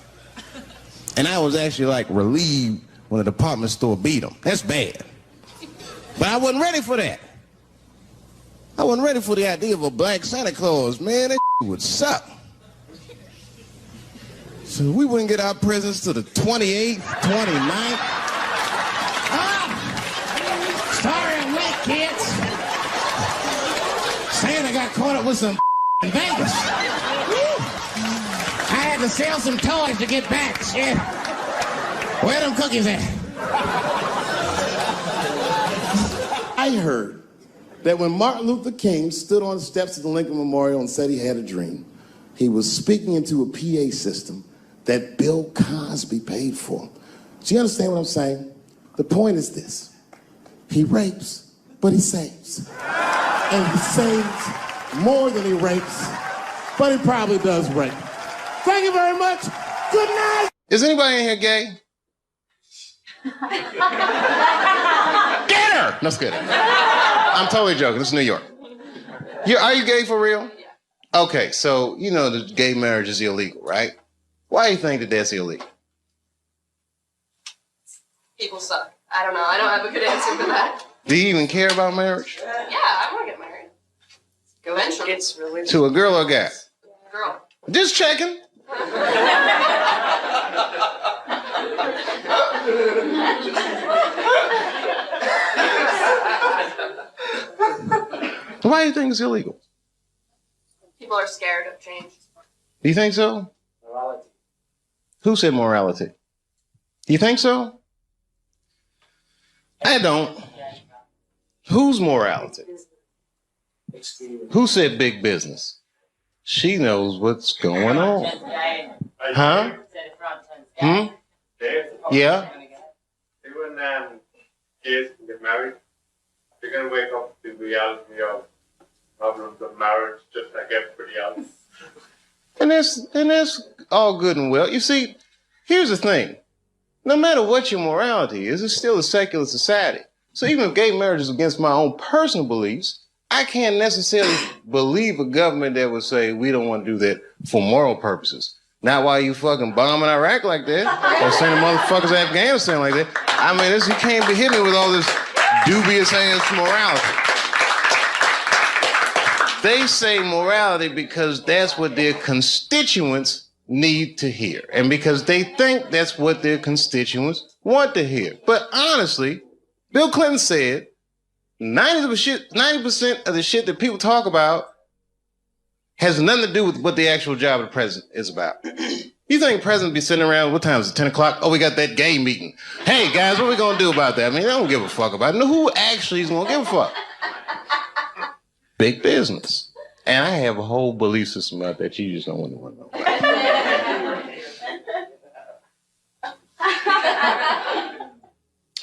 And I was actually, like, relieved when the department store beat him. That's bad. But I wasn't ready for that. I wasn't ready for the idea of a black Santa Claus, man. That would suck. So we wouldn't get our presents till the 28th, 29th. Sorry I'm late, kids. Santa got caught up with some in Vegas. I had to sell some toys to get back, shit. Where them cookies at? I heard that when Martin Luther King stood on the steps of the Lincoln Memorial and said he had a dream, he was speaking into a PA system that Bill Cosby paid for. Do you understand what I'm saying? The point is this. He rapes, but he saves. And he saves more than he rapes, but he probably does rape. Thank you very much. Good night. Is anybody in here gay? Get her! No, just kidding. I'm totally joking. This is New York. Are you gay for real? Okay, so you know that gay marriage is illegal, right? Why do you think that that's illegal? People suck. I don't know. I don't have a good answer for that. Do you even care about marriage? Yeah, I want to get married. Eventually. It's really To a girl or a guy? girl. Just checking. Why do you think it's illegal? People are scared of change. Do you think so? Morality. Who said morality? Do you think so? I don't. Whose morality? Who said big business? She knows what's going on. Huh? Hmm? Yeah? Even kids get married, they're going to wake up to the reality of problems of marriage just like everybody else. And that's all good and well. You see, here's the thing. No matter what your morality is, it's still a secular society. So even if gay marriage is against my own personal beliefs, I can't necessarily believe a government that would say we don't want to do that for moral purposes. Not while you fucking bombing Iraq like that, or sending motherfuckers to Afghanistan like that. I mean, you can't be hitting me with all this dubious ass morality. They say morality because that's what their constituents need to hear, and because they think that's what their constituents want to hear. But honestly, Bill Clinton said 90% of the shit that people talk about has nothing to do with what the actual job of the president is about. You think the president be sitting around, what time is it, 10 o'clock? Oh, we got that gay meeting. Hey, guys, what are we going to do about that? I mean, they don't give a fuck about it. No, who actually is going to give a fuck? Big business. And I have a whole belief system about that you just don't want to know about.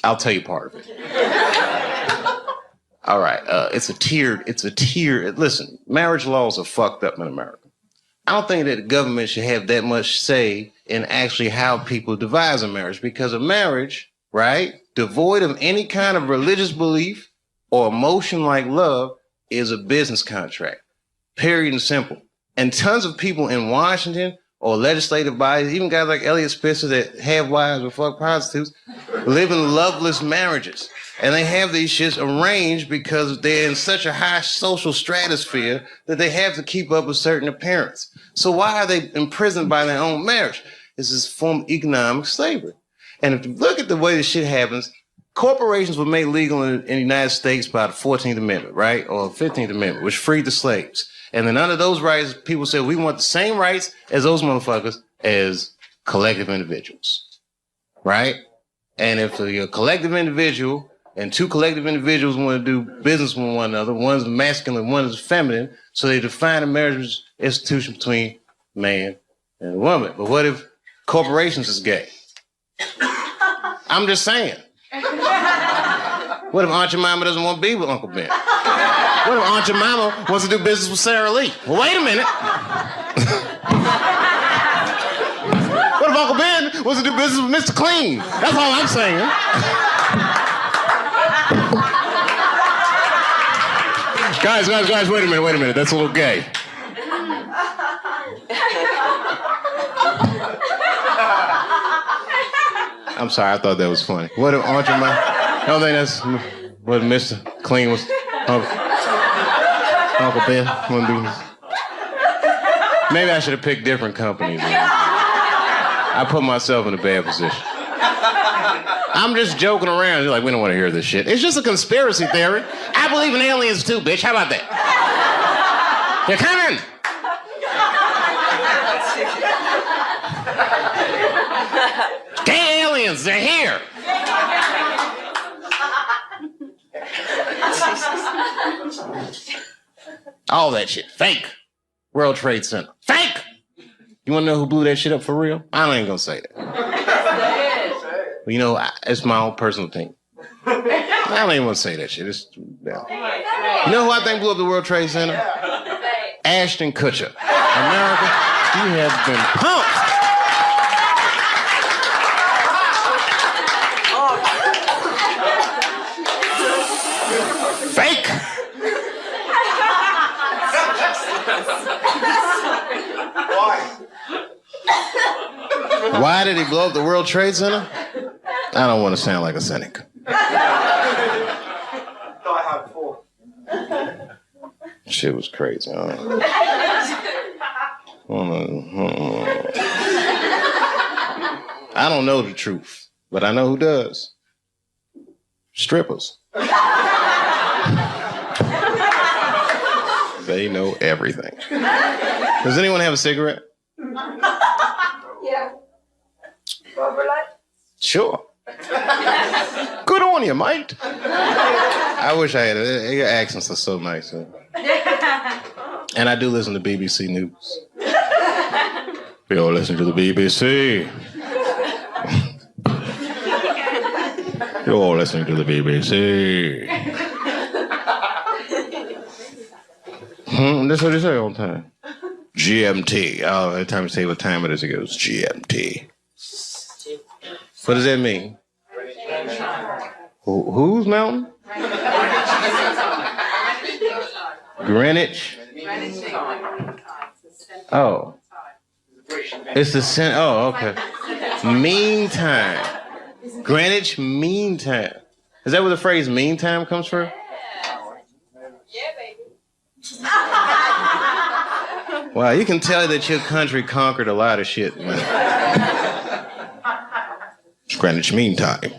I'll tell you part of it. All right, it's a tiered, listen, marriage laws are fucked up in America. I don't think that the government should have that much say in actually how people devise a marriage, because a marriage, right, devoid of any kind of religious belief or emotion like love is a business contract. Period and simple. And tons of people in Washington or legislative bodies, even guys like Elliot Spitzer that have wives or fuck prostitutes, live in loveless marriages. And they have these shits arranged because they're in such a high social stratosphere that they have to keep up a certain appearance. So why are they imprisoned by their own marriage? This is a form of economic slavery. And if you look at the way this shit happens, corporations were made legal in the United States by the 14th Amendment, right? Or 15th Amendment, which freed the slaves. And then under those rights, people said, we want the same rights as those motherfuckers as collective individuals, right? And if you're a collective individual and two collective individuals want to do business with one another, one's masculine, one is feminine, so they define a marriage institution between man and a woman. But what if corporations is gay? I'm just saying. What if Aunt Jemima doesn't want to be with Uncle Ben? What if Aunt Jemima wants to do business with Sarah Lee? Well, wait a minute. What if Uncle Ben wants to do business with Mr. Clean? That's all I'm saying. Guys, wait a minute. That's a little gay. I'm sorry, I thought that was funny. What if Aunt Jemima? I don't think that's what Mr. Clean was. Uncle Ben want to do this. Maybe I should have picked different companies. I put myself in a bad position. I'm just joking around. You're like, we don't want to hear this shit. It's just a conspiracy theory. I believe in aliens too, bitch. How about that? They're coming. Gay aliens, they're here. All that shit, fake. World Trade Center, fake. You want to know who blew that shit up for real? I ain't gonna say that. But you know, it's my own personal thing. I don't even want to say that shit. Yeah. You know who I think blew up the World Trade Center? Ashton Kutcher. America, you have been punked. Fake. Why did he blow up the World Trade Center? I don't want to sound like a cynic. Shit was crazy. I don't know the truth, but I know who does. Strippers. They know everything. Does anyone have a cigarette? Yeah. Sure. Good on you, mate. I wish I had it. Your accents are so nice. And I do listen to BBC News. We all listen to the BBC. You're all listening to the BBC. That's what they say all the time. GMT. Oh, every time you say what time it is, it goes GMT. What does that mean? Whose mountain? Greenwich. Oh. It's the center. Oh, okay. Meantime. Greenwich Mean Time. Is that where the phrase mean time comes from? Yeah, baby. Wow, you can tell that your country conquered a lot of shit, man. It's Greenwich Mean Time.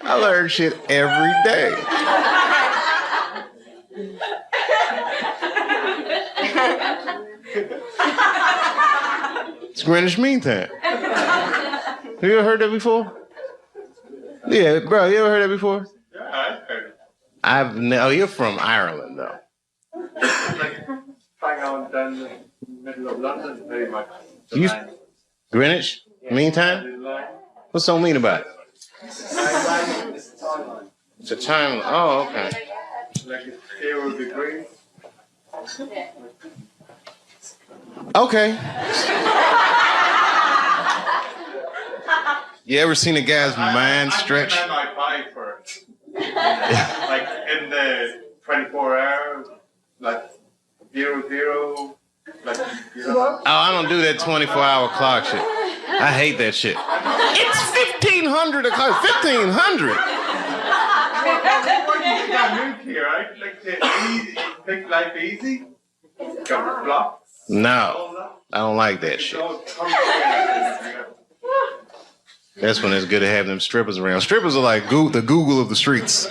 I learn shit every day. It's Greenwich Mean Time. Have you ever heard that before? Yeah, bro, you ever heard that before? Yeah, I've heard it. Oh, you're from Ireland, though. Hang on down the middle of London, very much. Greenwich Mean Time? What's so mean about it? It's a time. Oh, okay. Like it's 0 degrees. Okay. You ever seen a guy's mind stretch? I might buy for it. Like in the 24 hours, like 00, like, you know? Oh, I don't do that 24-hour clock shit. I hate that shit. It's 1,500 o'clock. 1,500. You got moved here, right? Like to make life easy. Got the blocks. No, I don't like that shit. That's when it's good to have them strippers around. Strippers are like the Google of the streets.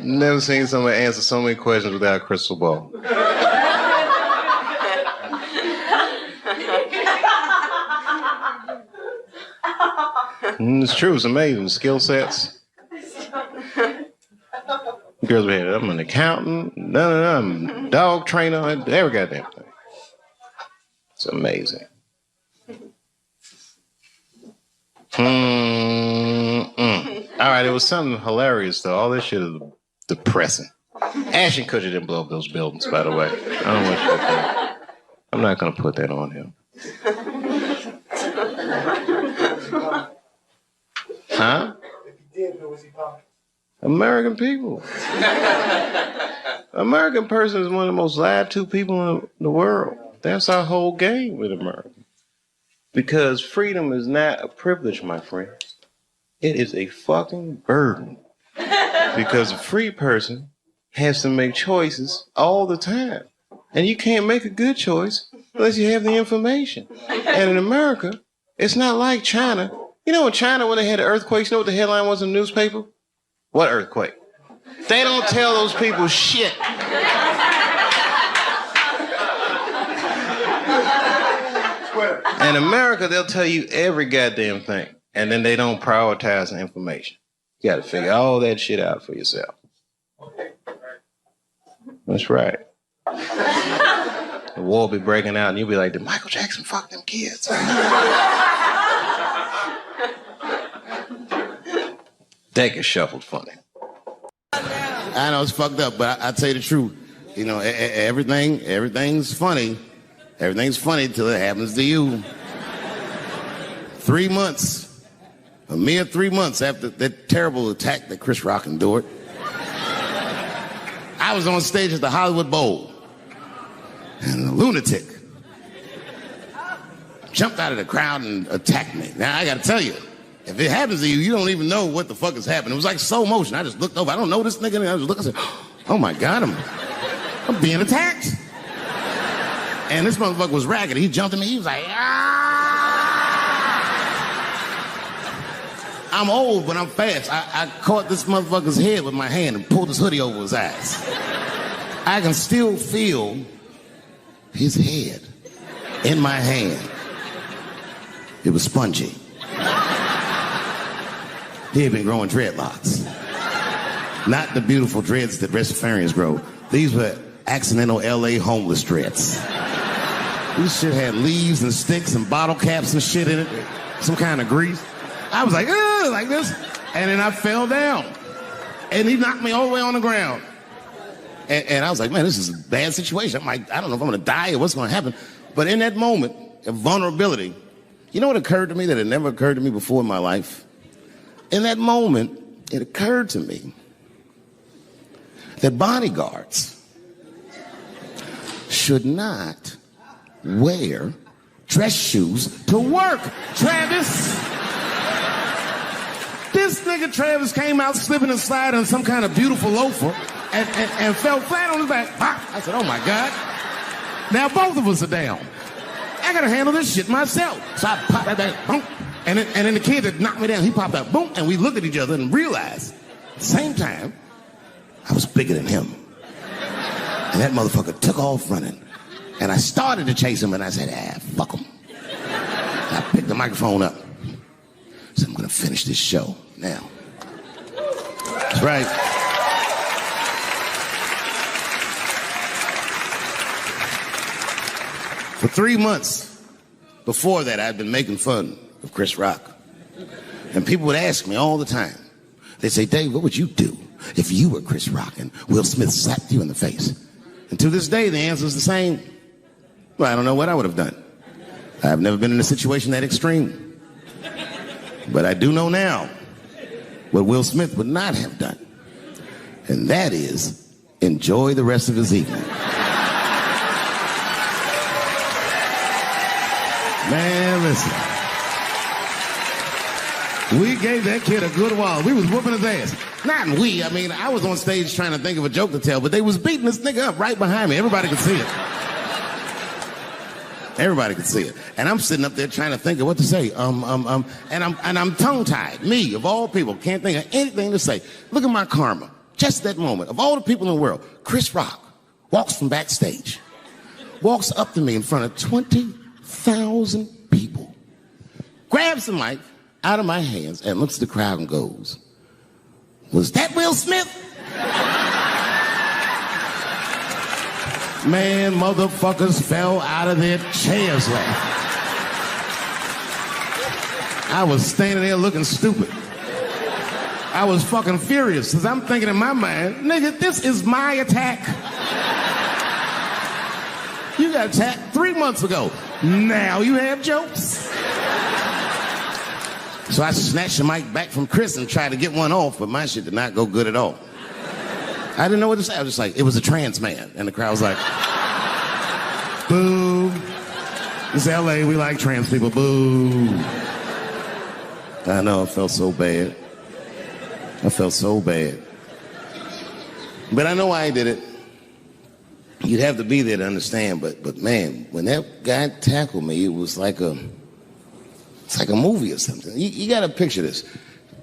Never seen somebody answer so many questions without a crystal ball. It's true. It's amazing. Skill sets. Girls be here. I'm an accountant. I'm a dog trainer. Every goddamn thing. It's amazing. All right, it was something hilarious though. All this shit is depressing. Ashton Kutcher didn't blow up those buildings, by the way. I don't want you to think. I'm not gonna put that on him. Huh? If he did, who was he pumping? American people. American person is one of the most lied to people in the world. That's our whole game with America. Because freedom is not a privilege, my friend. It is a fucking burden. Because a free person has to make choices all the time. And you can't make a good choice unless you have the information. And in America, it's not like China. You know in China when they had the earthquakes, you know what the headline was in the newspaper? What earthquake? They don't tell those people shit. In America, they'll tell you every goddamn thing. And then they don't prioritize the information. You got to figure all that shit out for yourself. That's right. The war will be breaking out and you'll be like, did Michael Jackson fuck them kids? That gets shuffled funny. I know it's fucked up, but I tell you the truth. You know, everything's funny. Everything's funny till it happens to you. 3 months, a mere 3 months after that terrible attack that Chris Rock endured, I was on stage at the Hollywood Bowl, and a lunatic jumped out of the crowd and attacked me. Now, I gotta tell you, if it happens to you, you don't even know what the fuck is happening. It was like slow motion. I just looked over. I don't know this nigga. And I just looked and said, oh my God, I'm being attacked. And this motherfucker was ragged. He jumped at me. He was like, ah! I'm old, but I'm fast. I caught this motherfucker's head with my hand and pulled his hoodie over his eyes. I can still feel his head in my hand. It was spongy. He had been growing dreadlocks. Not the beautiful dreads that Rastafarians grow. These were accidental LA homeless dreads. This shit had leaves and sticks and bottle caps and shit in it. Some kind of grease. I was like, ugh, like this. And then I fell down. And he knocked me all the way on the ground. And I was like, man, this is a bad situation. I'm like, I don't know if I'm going to die or what's going to happen. But in that moment of vulnerability, you know what occurred to me that had never occurred to me before in my life? In that moment, it occurred to me that bodyguards should not wear dress shoes to work. Travis. This nigga Travis came out slipping and sliding on some kind of beautiful loafer and fell flat on his back. I said, oh my God. Now both of us are down. I gotta handle this shit myself. So I popped that back, boom. And then the kid that knocked me down, he popped out, boom. And we looked at each other and realized at the same time, I was bigger than him. And that motherfucker took off running. And I started to chase him and I said, fuck him. And I picked the microphone up. So I'm gonna finish this show now. That's right. For 3 months before that, I'd been making fun of Chris Rock. And people would ask me all the time. They'd say, Dave, what would you do if you were Chris Rock and Will Smith slapped you in the face? And to this day, the answer is the same. Well, I don't know what I would have done. I've never been in a situation that extreme. But I do know now what Will Smith would not have done. And that is enjoy the rest of his evening. Man, listen. We gave that kid a good while. We was whooping his ass. Not we. I mean, I was on stage trying to think of a joke to tell, but they was beating this nigga up right behind me. Everybody could see it. Everybody could see it. And I'm sitting up there trying to think of what to say. And I'm tongue-tied. Me, of all people, can't think of anything to say. Look at my karma. Just that moment. Of all the people in the world, Chris Rock walks from backstage, walks up to me in front of 20,000 people, grabs the mic out of my hands and looks at the crowd and goes, "Was that Will Smith?" Man, motherfuckers fell out of their chairs laughing. I was standing there looking stupid. I was fucking furious, because I'm thinking in my mind, nigga, this is my attack. You got attacked 3 months ago. Now you have jokes. So I snatched the mic back from Chris and tried to get one off, but my shit did not go good at all. I didn't know what to say. I was just like, it was a trans man. And the crowd was like, boo. It's LA, we like trans people, boo. I know, I felt so bad. I felt so bad. But I know why I did it. You'd have to be there to understand, but man, when that guy tackled me, it was like it's like a movie or something. You gotta picture this.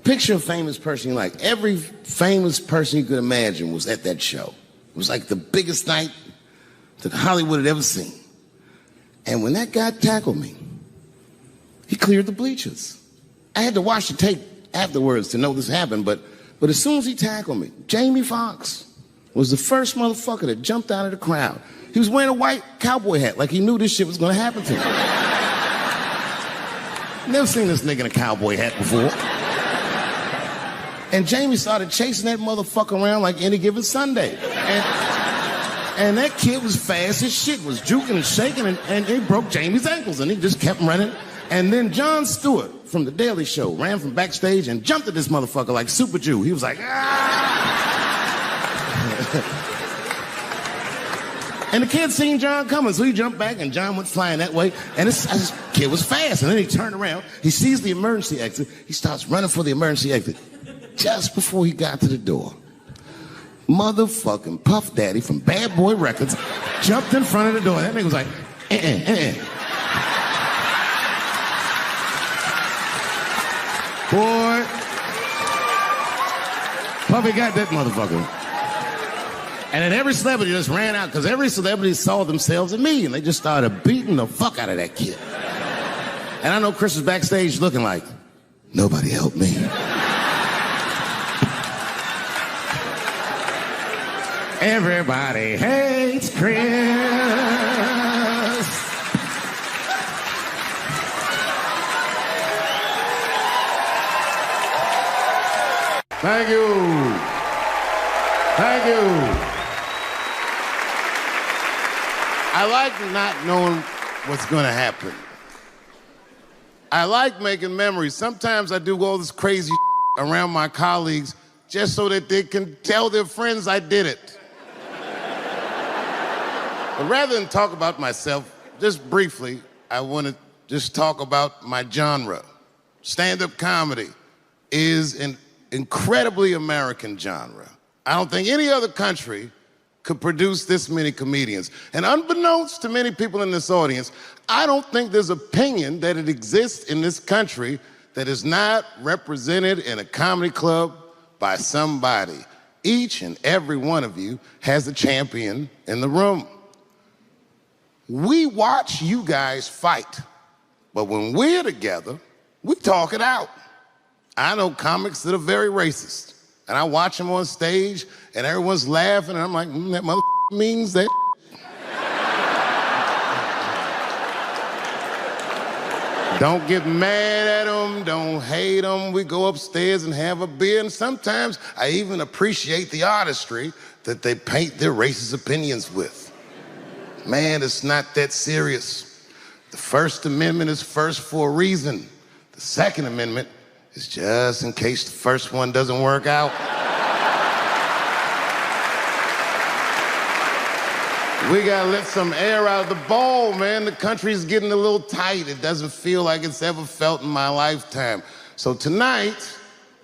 Picture a famous person you like. Every famous person you could imagine was at that show. It was like the biggest night that Hollywood had ever seen. And when that guy tackled me, he cleared the bleachers. I had to watch the tape afterwards to know this happened, but as soon as he tackled me, Jamie Foxx was the first motherfucker that jumped out of the crowd. He was wearing a white cowboy hat like he knew this shit was gonna happen to him. Never seen this nigga in a cowboy hat before. And Jamie started chasing that motherfucker around like any given Sunday. And that kid was fast as shit, was juking and shaking, and he broke Jamie's ankles, and he just kept running. And then Jon Stewart from The Daily Show ran from backstage and jumped at this motherfucker like Super Jew. He was like, ah! And the kid seen Jon coming, so he jumped back, and Jon went flying that way. And this kid was fast, and then he turned around. He sees the emergency exit. He starts running for the emergency exit. Just before he got to the door, motherfucking Puff Daddy from Bad Boy Records jumped in front of the door. That nigga was like, Boy, Puffy got that motherfucker. And then every celebrity just ran out, because every celebrity saw themselves in me, and they just started beating the fuck out of that kid. And I know Chris was backstage looking like, nobody helped me. Everybody hates Chris. Thank you. Thank you. I like not knowing what's going to happen. I like making memories. Sometimes I do all this crazy around my colleagues just so that they can tell their friends I did it. But rather than talk about myself, just briefly, I want to just talk about my genre. Stand-up comedy is an incredibly American genre. I don't think any other country could produce this many comedians. And unbeknownst to many people in this audience, I don't think there's opinion that it exists in this country that is not represented in a comedy club by somebody. Each and every one of you has a champion in the room. We watch you guys fight, but when we're together, we talk it out. I know comics that are very racist, and I watch them on stage, and everyone's laughing, and I'm like, that mother means that. Don't get mad at them, don't hate them. We go upstairs and have a beer, and sometimes I even appreciate the artistry that they paint their racist opinions with. Man, it's not that serious. The First Amendment is first for a reason. The Second Amendment is just in case the first one doesn't work out. We gotta let some air out of the ball, man. The country's getting a little tight. It doesn't feel like it's ever felt in my lifetime. So tonight,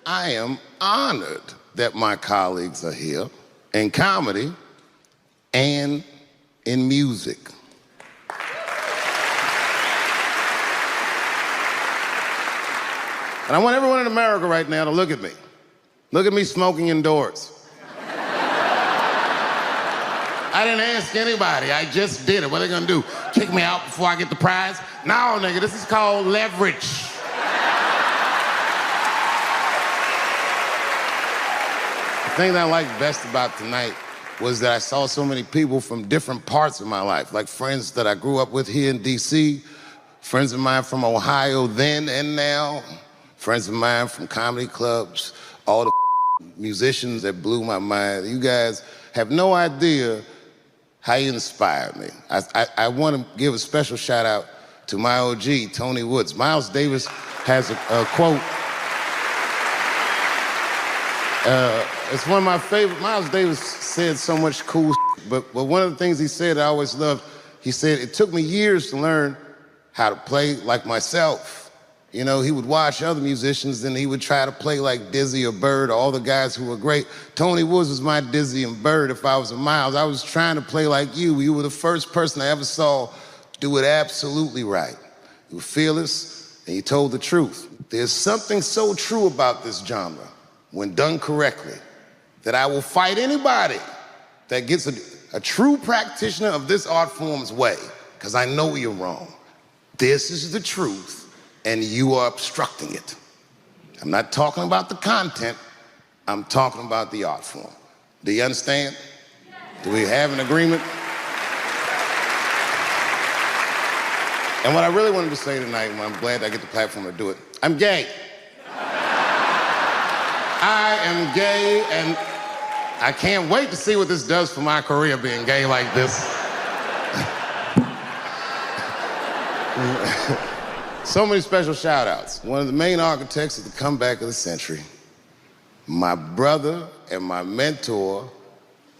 I am honored that my colleagues are here in comedy and in music. And I want everyone in America right now to look at me. Look at me smoking indoors. I didn't ask anybody, I just did it. What are they gonna do? Kick me out before I get the prize? No, nigga, this is called leverage. The thing that I liked best about tonight was that I saw so many people from different parts of my life, like friends that I grew up with here in DC, friends of mine from Ohio then and now, friends of mine from comedy clubs, all the musicians that blew my mind. You guys have no idea how you inspired me. I want to give a special shout out to my OG, Tony Woods. Miles Davis has a quote. It's one of my favorite. Miles Davis said so much cool shit, but one of the things he said I always loved, he said, it took me years to learn how to play like myself. You know, he would watch other musicians, and he would try to play like Dizzy or Bird, or all the guys who were great. Tony Woods was my Dizzy and Bird if I was a Miles. I was trying to play like you. You were the first person I ever saw do it absolutely right. You were fearless, and you told the truth. There's something so true about this genre, when done correctly, that I will fight anybody that gets a true practitioner of this art form's way, because I know you're wrong. This is the truth, and you are obstructing it. I'm not talking about the content, I'm talking about the art form. Do you understand? Do we have an agreement? And what I really wanted to say tonight, and I'm glad I get the platform to do it, I'm gay. I am gay, and I can't wait to see what this does for my career, being gay like this. So many special shout outs. One of the main architects of the comeback of the century, my brother and my mentor,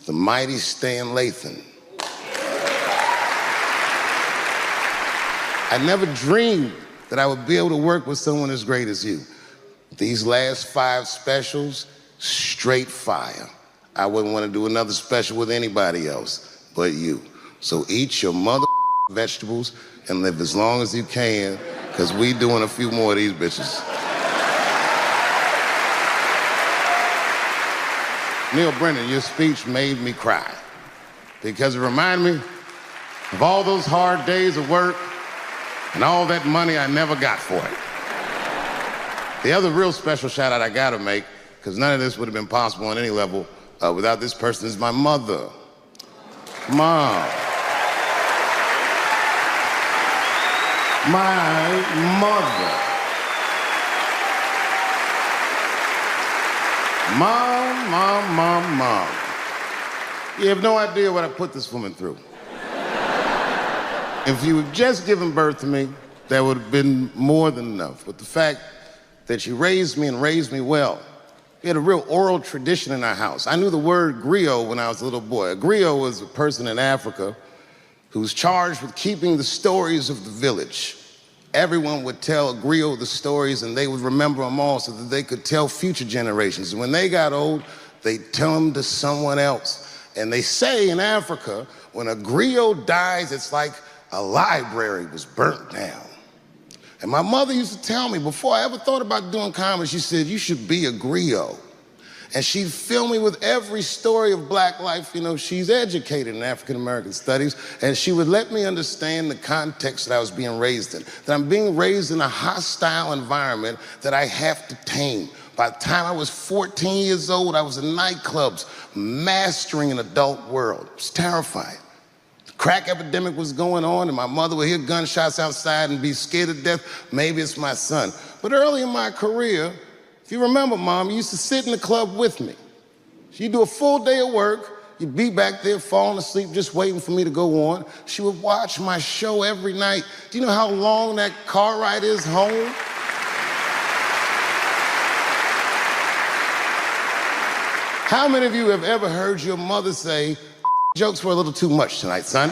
the mighty Stan Lathan. I never dreamed that I would be able to work with someone as great as you. These last 5 specials, straight fire. I wouldn't want to do another special with anybody else but you. So eat your mother vegetables and live as long as you can, because we doing a few more of these bitches. Neil Brennan, your speech made me cry, because it reminded me of all those hard days of work and all that money I never got for it. The other real special shout out I gotta make, because none of this would have been possible on any level without this person, is my mother. Mom. My mother. Mom. You have no idea what I put this woman through. If you had just given birth to me, that would have been more than enough. But the fact that she raised me and raised me well, we had a real oral tradition in our house. I knew the word griot when I was a little boy. A griot was a person in Africa who was charged with keeping the stories of the village. Everyone would tell a griot the stories, and they would remember them all so that they could tell future generations. And when they got old, they'd tell them to someone else. And they say in Africa, when a griot dies, it's like a library was burnt down. And my mother used to tell me, before I ever thought about doing comedy, she said, you should be a griot. And she'd fill me with every story of black life. You know, she's educated in African-American studies, and she would let me understand the context that I was being raised in, that I'm being raised in a hostile environment that I have to tame. By the time I was 14 years old, I was in nightclubs, mastering an adult world. It was terrifying. The crack epidemic was going on, and my mother would hear gunshots outside and be scared to death. Maybe it's my son. But early in my career, if you remember, Mom, you used to sit in the club with me. She'd do a full day of work, You'd be back there falling asleep just waiting for me to go on. She would watch my show every night. Do you know how long that car ride is home? How many of you have ever heard your mother say, jokes were a little too much tonight, son?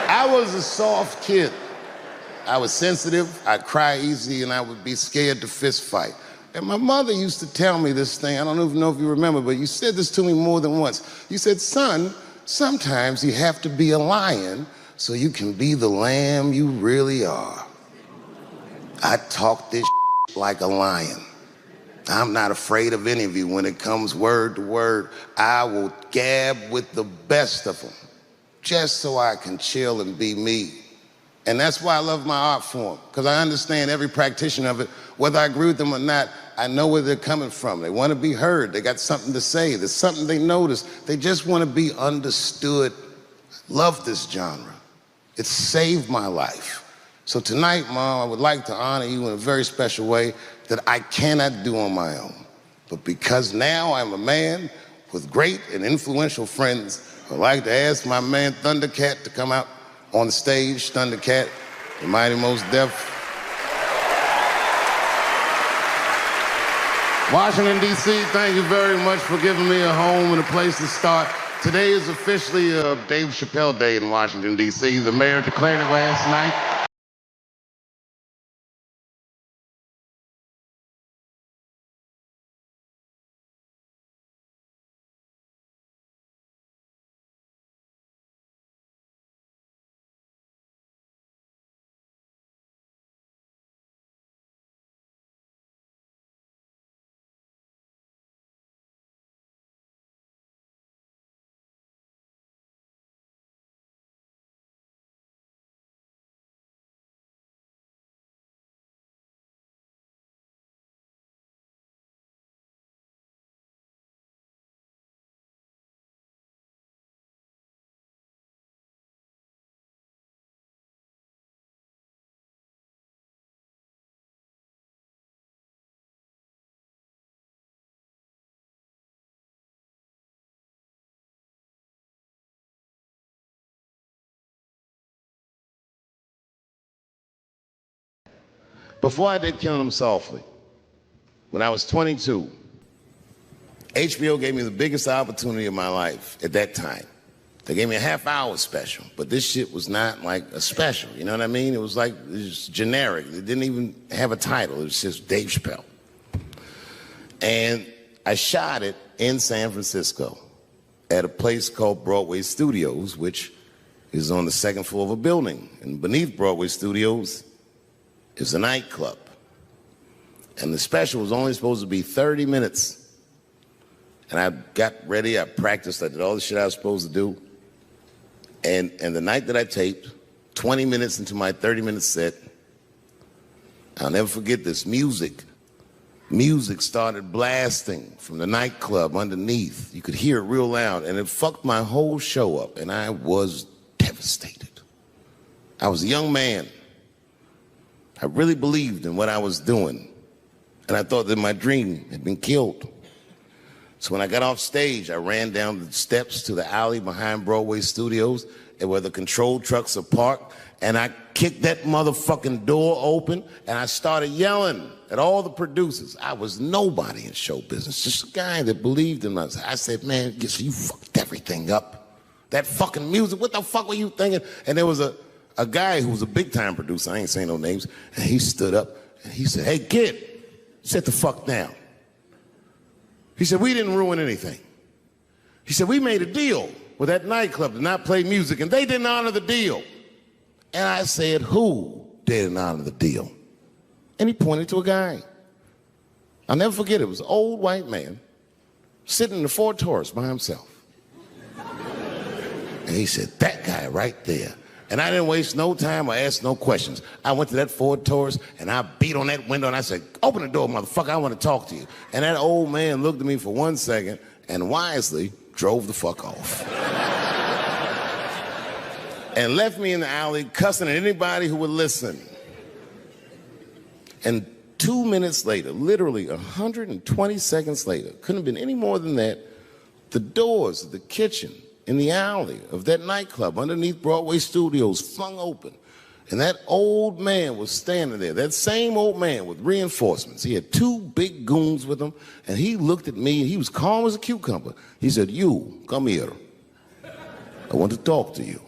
I was a soft kid. I was sensitive, I'd cry easy, and I would be scared to fist fight. And my mother used to tell me this thing, I don't even know if you remember, but you said this to me more than once. You said, son, sometimes you have to be a lion so you can be the lamb you really are. I talk this like a lion. I'm not afraid of any of you when it comes word to word. I will gab with the best of them just so I can chill and be me. And that's why I love my art form, because I understand every practitioner of it. Whether I agree with them or not, I know where they're coming from. They want to be heard. They got something to say. There's something they notice. They just want to be understood. Love this genre. It saved my life. So tonight, Mom, I would like to honor you in a very special way that I cannot do on my own. But because now I'm a man with great and influential friends, I'd like to ask my man Thundercat to come out on the stage. Thundercat, the Mighty Most Def. Washington, D.C., thank you very much for giving me a home and a place to start. Today is officially Dave Chappelle Day in Washington, D.C. The mayor declared it last night. Before I did Killing Them Softly, when I was 22, HBO gave me the biggest opportunity of my life at that time. They gave me a half-hour special, but this shit was not like a special, you know what I mean? It was like, it was generic. It didn't even have a title. It was just Dave Chappelle. And I shot it in San Francisco at a place called Broadway Studios, which is on the second floor of a building. And beneath Broadway Studios is a nightclub. And the special was only supposed to be 30 minutes. And I got ready, I practiced, I did all the shit I was supposed to do. And the night that I taped, 20 minutes into my 30-minute set, I'll never forget this, music started blasting from the nightclub underneath. You could hear it real loud, and it fucked my whole show up, and I was devastated. I was a young man. I really believed in what I was doing, and I thought that my dream had been killed. So when I got off stage, I ran down the steps to the alley behind Broadway Studios and where the control trucks are parked, and I kicked that motherfucking door open, and I started yelling at all the producers. I was nobody in show business, just a guy that believed in us. I said, man, you fucked everything up. That fucking music, what the fuck were you thinking? And there was a guy who was a big-time producer, I ain't saying no names, and he stood up and he said, hey, kid, sit the fuck down. He said, we didn't ruin anything. He said, we made a deal with that nightclub to not play music, and they didn't honor the deal. And I said, who didn't honor the deal? And he pointed to a guy. I'll never forget it. It was an old white man sitting in the Ford Taurus by himself. And he said, that guy right there. And I didn't waste no time or ask no questions. I went to that Ford Taurus and I beat on that window and I said, open the door, motherfucker, I want to talk to you. And that old man looked at me for 1 second and wisely drove the fuck off. And left me in the alley cussing at anybody who would listen. And 2 minutes later, literally 120 seconds later, couldn't have been any more than that, the doors of the kitchen in the alley of that nightclub underneath Broadway Studios flung open. And that old man was standing there, that same old man with reinforcements. He had 2 big goons with him, and he looked at me, and he was calm as a cucumber. He said, "You, come here. I want to talk to you."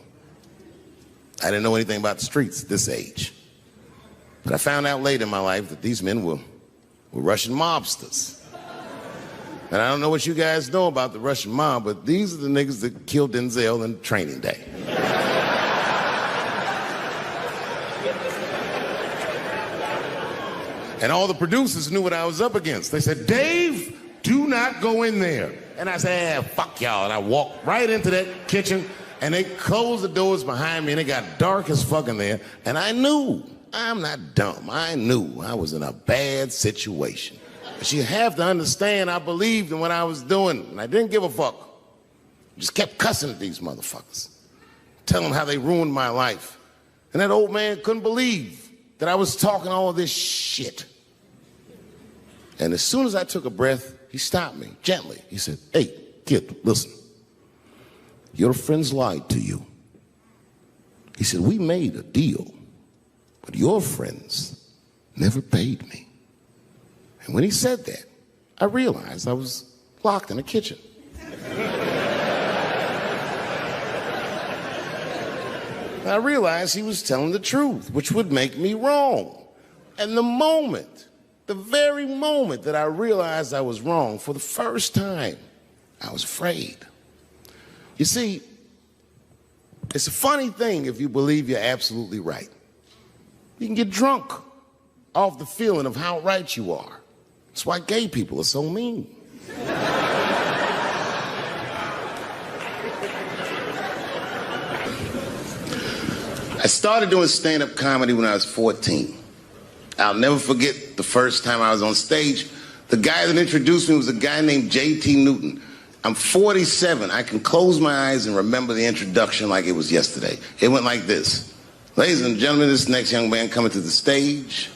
I didn't know anything about the streets at this age. But I found out later in my life that these men were Russian mobsters. And I don't know what you guys know about the Russian mob, but these are the niggas that killed Denzel in Training Day. And all the producers knew what I was up against. They said, "Dave, do not go in there." And I said, "Fuck y'all." And I walked right into that kitchen, and they closed the doors behind me, and it got dark as fuck in there. And I knew, I'm not dumb, I knew I was in a bad situation. But you have to understand, I believed in what I was doing, and I didn't give a fuck. Just kept cussing at these motherfuckers, telling them how they ruined my life. And that old man couldn't believe that I was talking all this shit. And as soon as I took a breath, he stopped me gently. He said, "Hey, kid, listen. Your friends lied to you." He said, "We made a deal, but your friends never paid me." And when he said that, I realized I was locked in a kitchen. I realized he was telling the truth, which would make me wrong. And the very moment that I realized I was wrong, for the first time, I was afraid. You see, it's a funny thing if you believe you're absolutely right. You can get drunk off the feeling of how right you are. That's why gay people are so mean. I started doing stand-up comedy when I was 14. I'll never forget the first time I was on stage. The guy that introduced me was a guy named J.T. Newton. I'm 47. I can close my eyes and remember the introduction like it was yesterday. It went like this. "Ladies and gentlemen, this next young man coming to the stage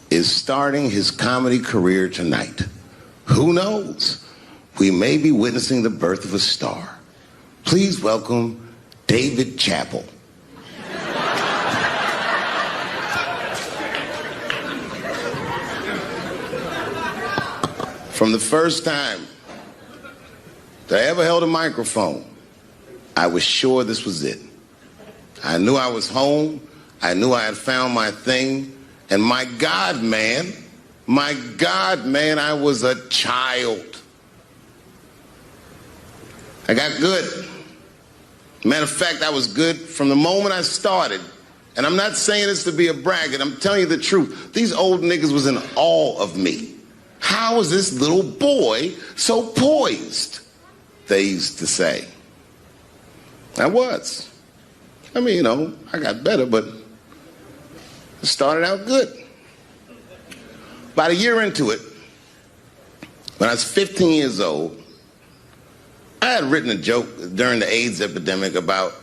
is starting his comedy career tonight. Who knows? We may be witnessing the birth of a star. Please welcome Dave Chappelle." From the first time that I ever held a microphone, I was sure this was it. I knew I was home. I knew I had found my thing. And my God, man, I was a child. I got good. Matter of fact, I was good from the moment I started. And I'm not saying this to be a braggart. I'm telling you the truth. These old niggas was in awe of me. How is this little boy so poised? They used to say. I was. I mean, you know, I got better, but it started out good. About a year into it, when I was 15 years old, I had written a joke during the AIDS epidemic about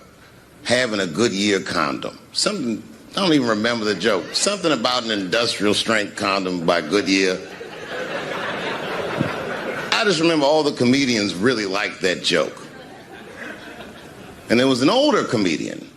having a Goodyear condom. Something, I don't even remember the joke. Something about an industrial strength condom by Goodyear. I just remember all the comedians really liked that joke. And there was an older comedian.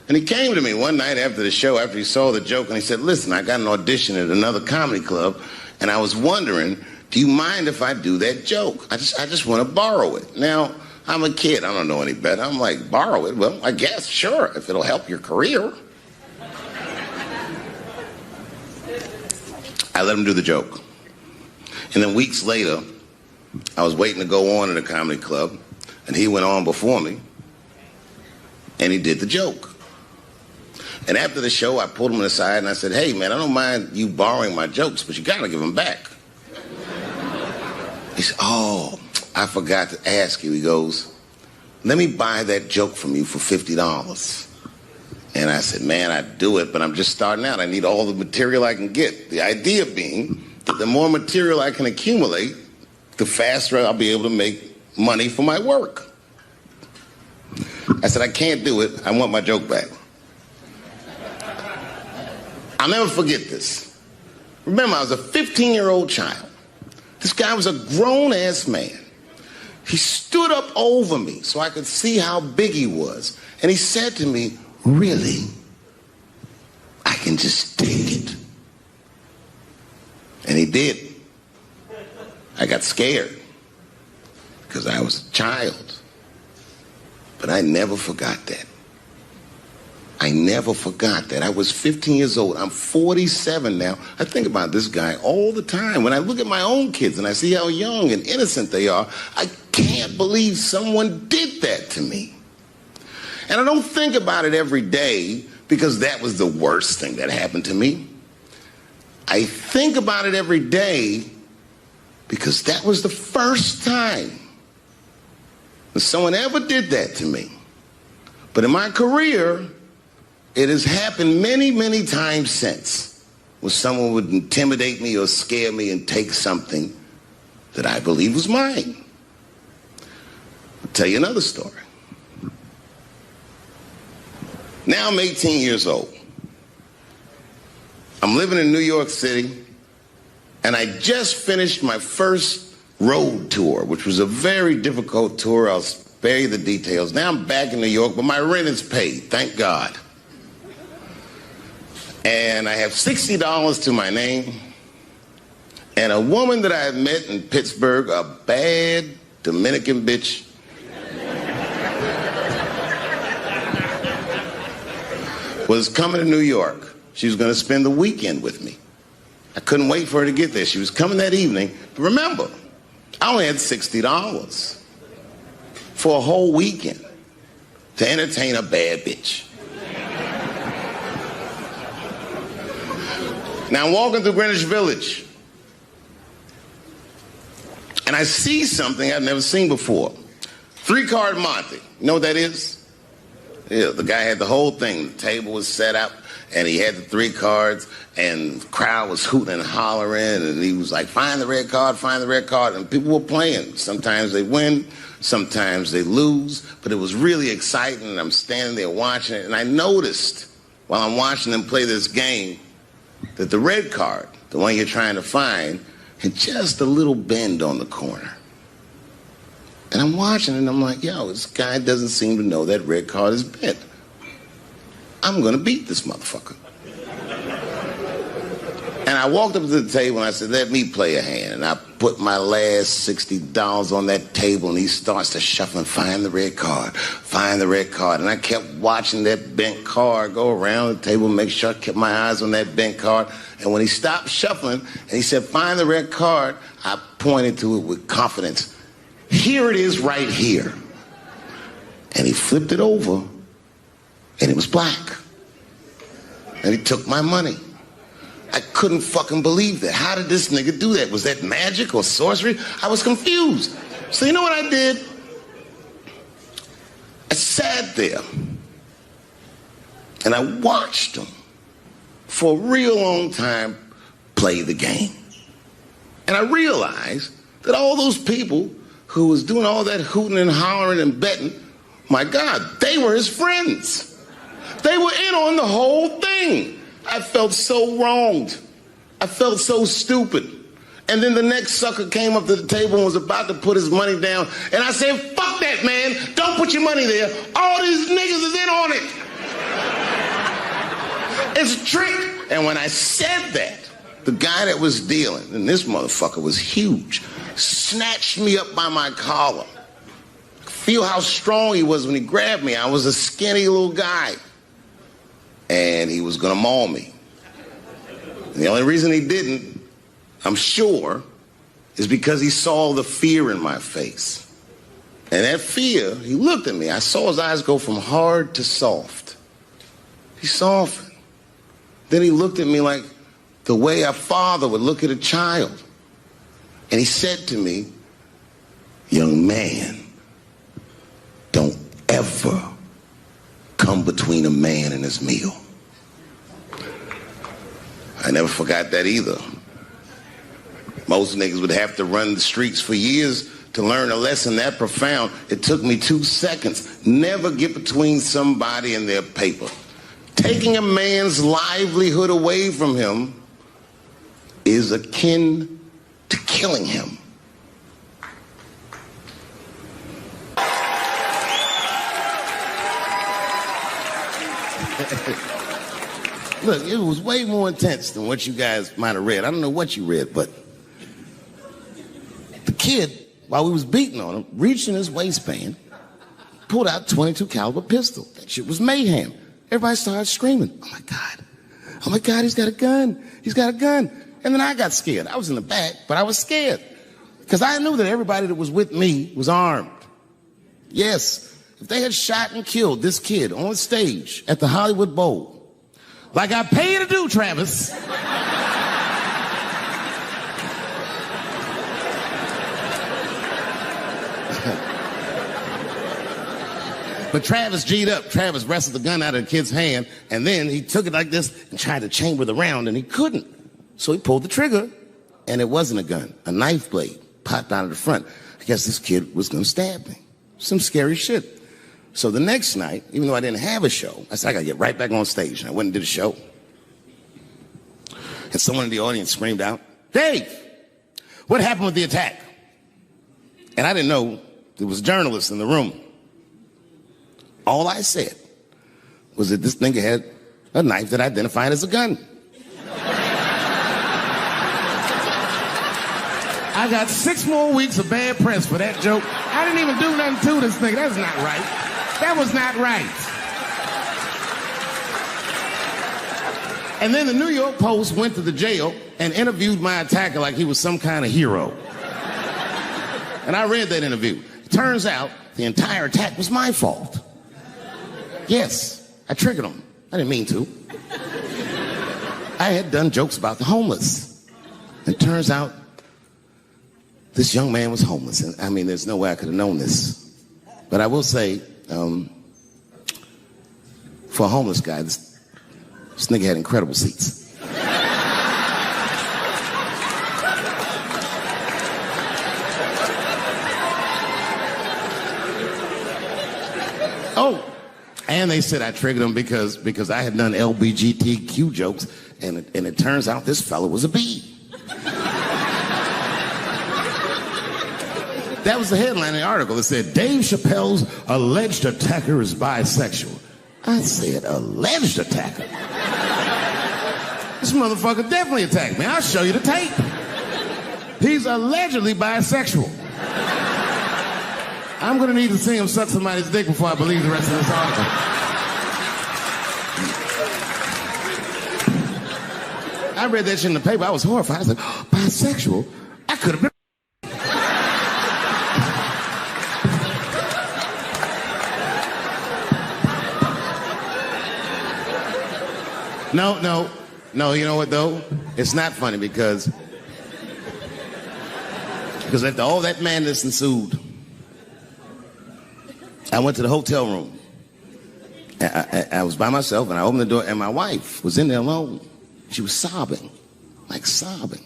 And he came to me one night after the show, after he saw the joke, and he said, "Listen, I got an audition at another comedy club, and I was wondering, do you mind if I do that joke? I just want to borrow it." Now, I'm a kid. I don't know any better. I'm like, borrow it? Well, I guess, sure, if it'll help your career. I let him do the joke. And then weeks later, I was waiting to go on in a comedy club, and he went on before me, and he did the joke. And after the show, I pulled him aside, and I said, "Hey, man, I don't mind you borrowing my jokes, but you got to give them back." He said, "Oh, I forgot to ask you." He goes, "Let me buy that joke from you for $50. And I said, "Man, I'd do it, but I'm just starting out. I need all the material I can get." The idea being that the more material I can accumulate, the faster I'll be able to make money for my work. I said, "I can't do it. I want my joke back." I'll never forget this. Remember, I was a 15-year-old child. This guy was a grown-ass man. He stood up over me so I could see how big he was. And he said to me, "Really? I can just take it." And he did. I got scared because I was a child. But I never forgot that. I never forgot that. I was 15 years old. I'm 47 now. I think about this guy all the time. When I look at my own kids and I see how young and innocent they are, I can't believe someone did that to me. And I don't think about it every day because that was the worst thing that happened to me. I think about it every day because that was the first time that someone ever did that to me. But in my career, it has happened many, many times since, when someone would intimidate me or scare me and take something that I believe was mine. I'll tell you another story. Now I'm 18 years old. I'm living in New York City, and I just finished my first road tour, which was a very difficult tour. I'll spare you the details. Now I'm back in New York, but my rent is paid, thank God. And I have $60 to my name, and a woman that I had met in Pittsburgh, a bad Dominican bitch, was coming to New York. She was going to spend the weekend with me. I couldn't wait for her to get there. She was coming that evening. But remember, I only had $60 for a whole weekend to entertain a bad bitch. Now I'm walking through Greenwich Village, and I see something I've never seen before. 3-card Monte. You know what that is? Yeah, the guy had the whole thing. The table was set up, and he had the 3 cards, and the crowd was hooting and hollering, and he was like, "Find the red card, find the red card." And people were playing. Sometimes they win, sometimes they lose, but it was really exciting, and I'm standing there watching it, and I noticed while I'm watching them play this game that the red card, the one you're trying to find, had just a little bend on the corner. And I'm watching it, and I'm like, yo, this guy doesn't seem to know that red card is bent. I'm going to beat this motherfucker. And I walked up to the table, and I said, "Let me play a hand." And I put my last $60 on that table, and he starts to shuffle and find the red card, find the red card. And I kept watching that bent card go around the table, make sure I kept my eyes on that bent card. And when he stopped shuffling, and he said, "Find the red card," I pointed to it with confidence. "Here it is right here." And he flipped it over, and it was black. And he took my money. I couldn't fucking believe that. How did this nigga do that? Was that magic or sorcery? I was confused. So you know what I did? I sat there and I watched him for a real long time play the game. And I realized that all those people who was doing all that hooting and hollering and betting, my God, they were his friends. They were in on the whole thing. I felt so wronged. I felt so stupid. And then the next sucker came up to the table and was about to put his money down. And I said, "Fuck that, man. Don't put your money there. All these niggas is in on it. It's a trick." And when I said that, the guy that was dealing, and this motherfucker was huge, snatched me up by my collar. Feel how strong he was when he grabbed me. I was a skinny little guy. And he was going to maul me. And the only reason he didn't, I'm sure, is because he saw the fear in my face. And that fear, he looked at me. I saw his eyes go from hard to soft. He softened. Then he looked at me like the way a father would look at a child. And he said to me, "Young man, don't ever come between a man and his meal." I never forgot that either. Most niggas would have to run the streets for years to learn a lesson that profound. It took me 2 seconds. Never get between somebody and their paper. Taking a man's livelihood away from him is akin to killing him. Look, it was way more intense than what you guys might have read. I don't know what you read, but the kid, while we was beating on him, reached in his waistband, pulled out a .22 caliber pistol. That shit was mayhem. Everybody started screaming, "Oh my God. Oh my God, he's got a gun. He's got a gun." And then I got scared. I was in the back, but I was scared. Because I knew that everybody that was with me was armed. Yes, if they had shot and killed this kid on stage at the Hollywood Bowl, like I pay you to do, Travis. But Travis G'd up. Travis wrestled the gun out of the kid's hand, and then he took it like this and tried to chamber the round, and he couldn't. So he pulled the trigger, and it wasn't a gun. A knife blade popped out of the front. I guess this kid was going to stab me. Some scary shit. So the next night, even though I didn't have a show, I said, I got to get right back on stage. And I went and did a show. And someone in the audience screamed out, "Dave, what happened with the attack?" And I didn't know there was journalists in the room. All I said was that this nigga had a knife that identified as a gun. I got 6 more weeks of bad press for that joke. I didn't even do nothing to this nigga. That's not right. That was not right. And then the New York Post went to the jail and interviewed my attacker like he was some kind of hero. And I read that interview. It turns out the entire attack was my fault. Yes, I triggered him. I didn't mean to. I had done jokes about the homeless. It turns out this young man was homeless. And I mean, there's no way I could have known this. But I will say, for a homeless guy, this nigga had incredible seats. Oh, and they said I triggered him because I had done LBGTQ jokes, and it turns out this fella was a bee. That was the headline in the article. It said, "Dave Chappelle's alleged attacker is bisexual." I said, alleged attacker? This motherfucker definitely attacked me. I'll show you the tape. He's allegedly bisexual. I'm gonna need to see him suck somebody's dick before I believe the rest of this article. I read that shit in the paper. I was horrified. I said, oh, bisexual? I could have been. No, you know what though? It's not funny because after all that madness ensued, I went to the hotel room. I was by myself and I opened the door and my wife was in there alone. She was sobbing, like sobbing.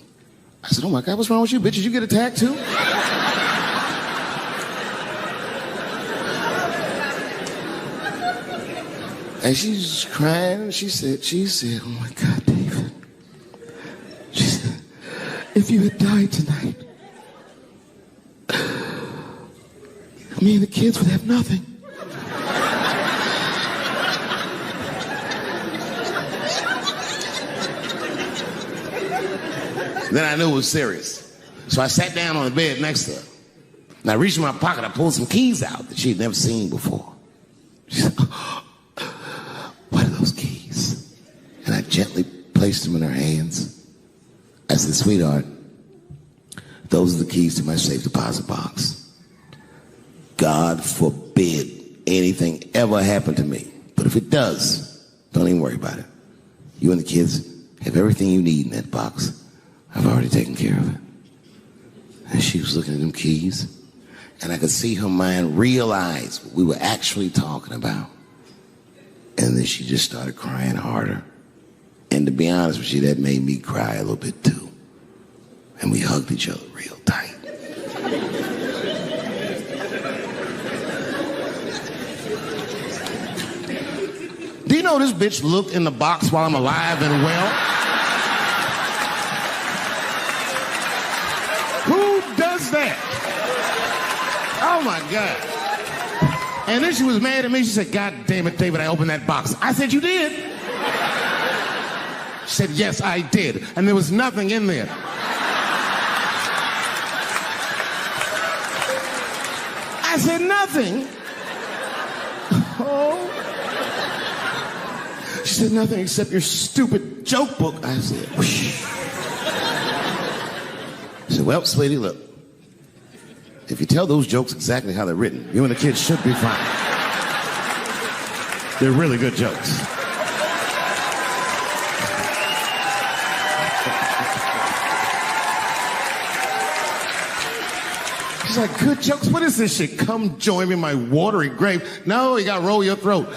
I said, "Oh my God, what's wrong with you, bitch? Did you get attacked too?" And she's crying. She said, "Oh my God, David." She said, "If you had died tonight, me and the kids would have nothing." Then I knew it was serious. So I sat down on the bed next to her. And I reached in my pocket, I pulled some keys out that she'd never seen before. She said, "What are those keys?" And I gently placed them in her hands. I said, "Sweetheart, those are the keys to my safe deposit box. God forbid anything ever happen to me. But if it does, don't even worry about it. You and the kids have everything you need in that box. I've already taken care of it." And she was looking at them keys, and I could see her mind realize what we were actually talking about. And then she just started crying harder. And to be honest with you, that made me cry a little bit too. And we hugged each other real tight. Do you know this bitch looked in the box while I'm alive and well? that. Oh, my God. And then she was mad at me. She said, God damn it, David, I opened that box. I said, you did? She said, yes, I did. And there was nothing in there. I said, nothing? Oh. She said, nothing except your stupid joke book. I said, whoosh. I said, well, sweetie, look. If you tell those jokes exactly how they're written, you and the kids should be fine. They're really good jokes. She's like, good jokes? What is this shit? Come join me in my watery grave. No, you got to roll your throat.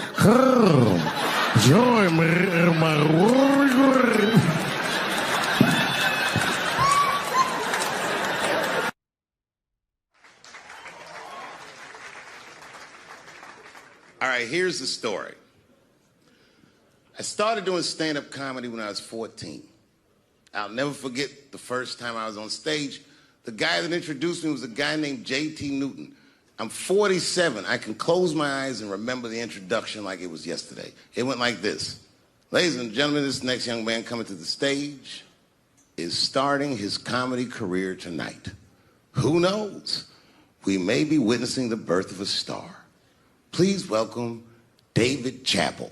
Join me in my watery grave. All right, here's the story. I started doing stand-up comedy when I was 14. I'll never forget the first time I was on stage. The guy that introduced me was a guy named J.T. Newton. I'm 47. I can close my eyes and remember the introduction like it was yesterday. It went like this. Ladies and gentlemen, this next young man coming to the stage is starting his comedy career tonight. Who knows? We may be witnessing the birth of a star. Please welcome Dave Chappelle.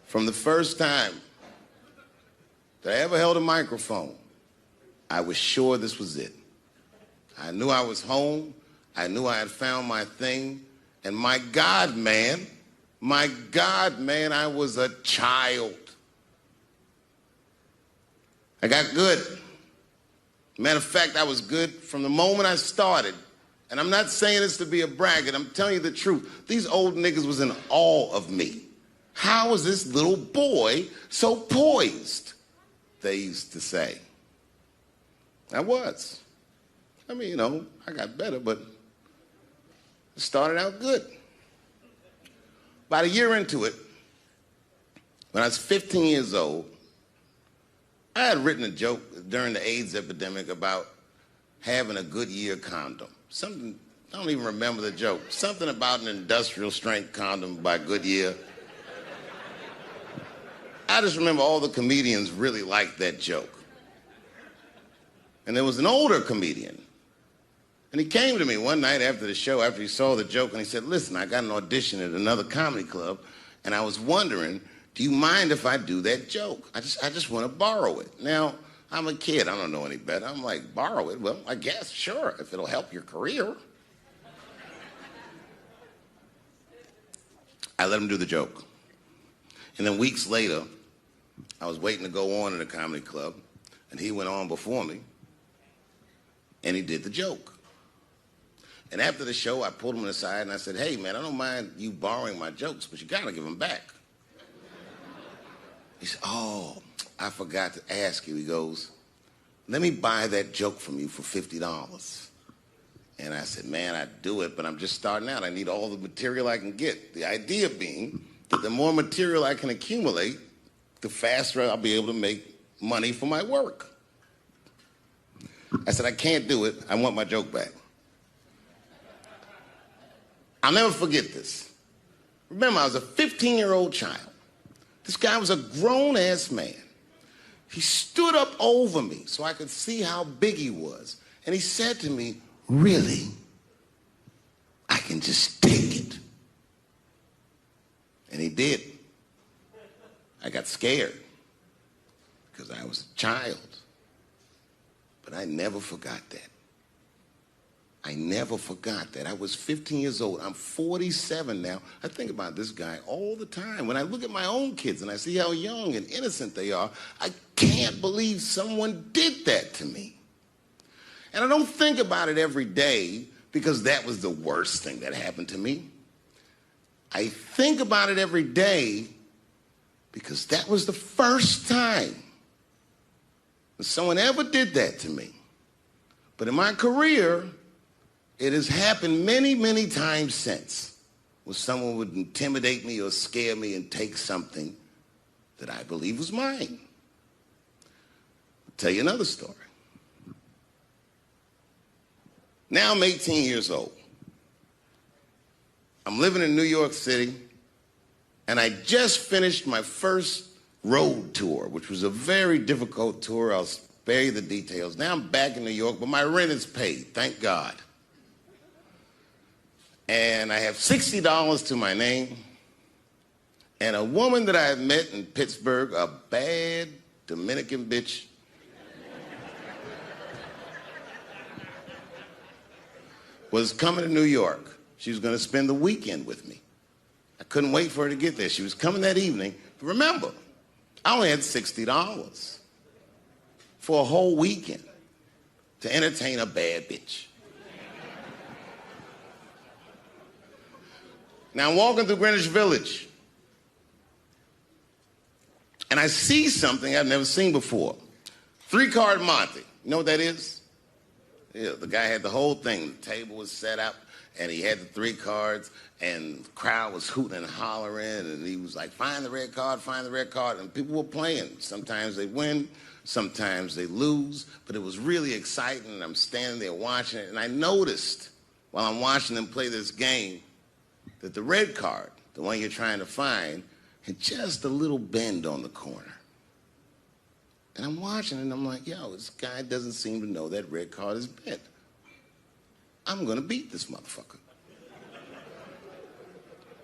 From the first time that I ever held a microphone, I was sure this was it. I knew I was home. I knew I had found my thing. And my God, man, I was a child. I got good. Matter of fact, I was good from the moment I started. And I'm not saying this to be a braggart. I'm telling you the truth. These old niggas was in awe of me. How is this little boy so poised? They used to say. I was. I mean, you know, I got better, but it started out good. About a year into it, when I was 15 years old, I had written a joke during the AIDS epidemic about having a Goodyear condom. Something, I don't even remember the joke. Something about an industrial strength condom by Goodyear. I just remember all the comedians really liked that joke. And there was an older comedian. And he came to me one night after the show, after he saw the joke, and he said, listen, I got an audition at another comedy club, and I was wondering, do you mind if I do that joke? I just want to borrow it. Now, I'm a kid. I don't know any better. I'm like, borrow it? Well, I guess, sure, if it'll help your career. I let him do the joke. And then weeks later, I was waiting to go on in a comedy club, and he went on before me, and he did the joke. And after the show, I pulled him aside, and I said, hey, man, I don't mind you borrowing my jokes, but you got to give them back. He said, oh, I forgot to ask you. He goes, let me buy that joke from you for $50. And I said, man, I'd do it, but I'm just starting out. I need all the material I can get. The idea being that the more material I can accumulate, the faster I'll be able to make money for my work. I said, I can't do it. I want my joke back. I'll never forget this. Remember, I was a 15-year-old child. This guy was a grown-ass man. He stood up over me so I could see how big he was. And he said to me, really? I can just take it. And he did. I got scared because I was a child. But I never forgot that. I never forgot that. I was 15 years old. I'm 47 now. I think about this guy all the time. When I look at my own kids and I see how young and innocent they are, I can't believe someone did that to me. And I don't think about it every day because that was the worst thing that happened to me. I think about it every day because that was the first time that someone ever did that to me. But in my career, it has happened many, many times since, where someone would intimidate me or scare me and take something that I believe was mine. I'll tell you another story. Now I'm 18 years old. I'm living in New York City, and I just finished my first road tour, which was a very difficult tour. I'll spare you the details. Now I'm back in New York, but my rent is paid, thank God. And I have $60 to my name, and a woman that I had met in Pittsburgh, a bad Dominican bitch, was coming to New York. She was going to spend the weekend with me. I couldn't wait for her to get there. She was coming that evening. But remember, I only had $60 for a whole weekend to entertain a bad bitch. Now I'm walking through Greenwich Village, and I see something I've never seen before. 3-card Monte. You know what that is? Yeah, the guy had the whole thing. The table was set up, and he had the 3 cards, and the crowd was hooting and hollering, and he was like, find the red card, find the red card, and people were playing. Sometimes they win, sometimes they lose, but it was really exciting, and I'm standing there watching it, and I noticed while I'm watching them play this game that the red card, the one you're trying to find, had just a little bend on the corner. And I'm watching it, and I'm like, yo, this guy doesn't seem to know that red card is bent. I'm going to beat this motherfucker.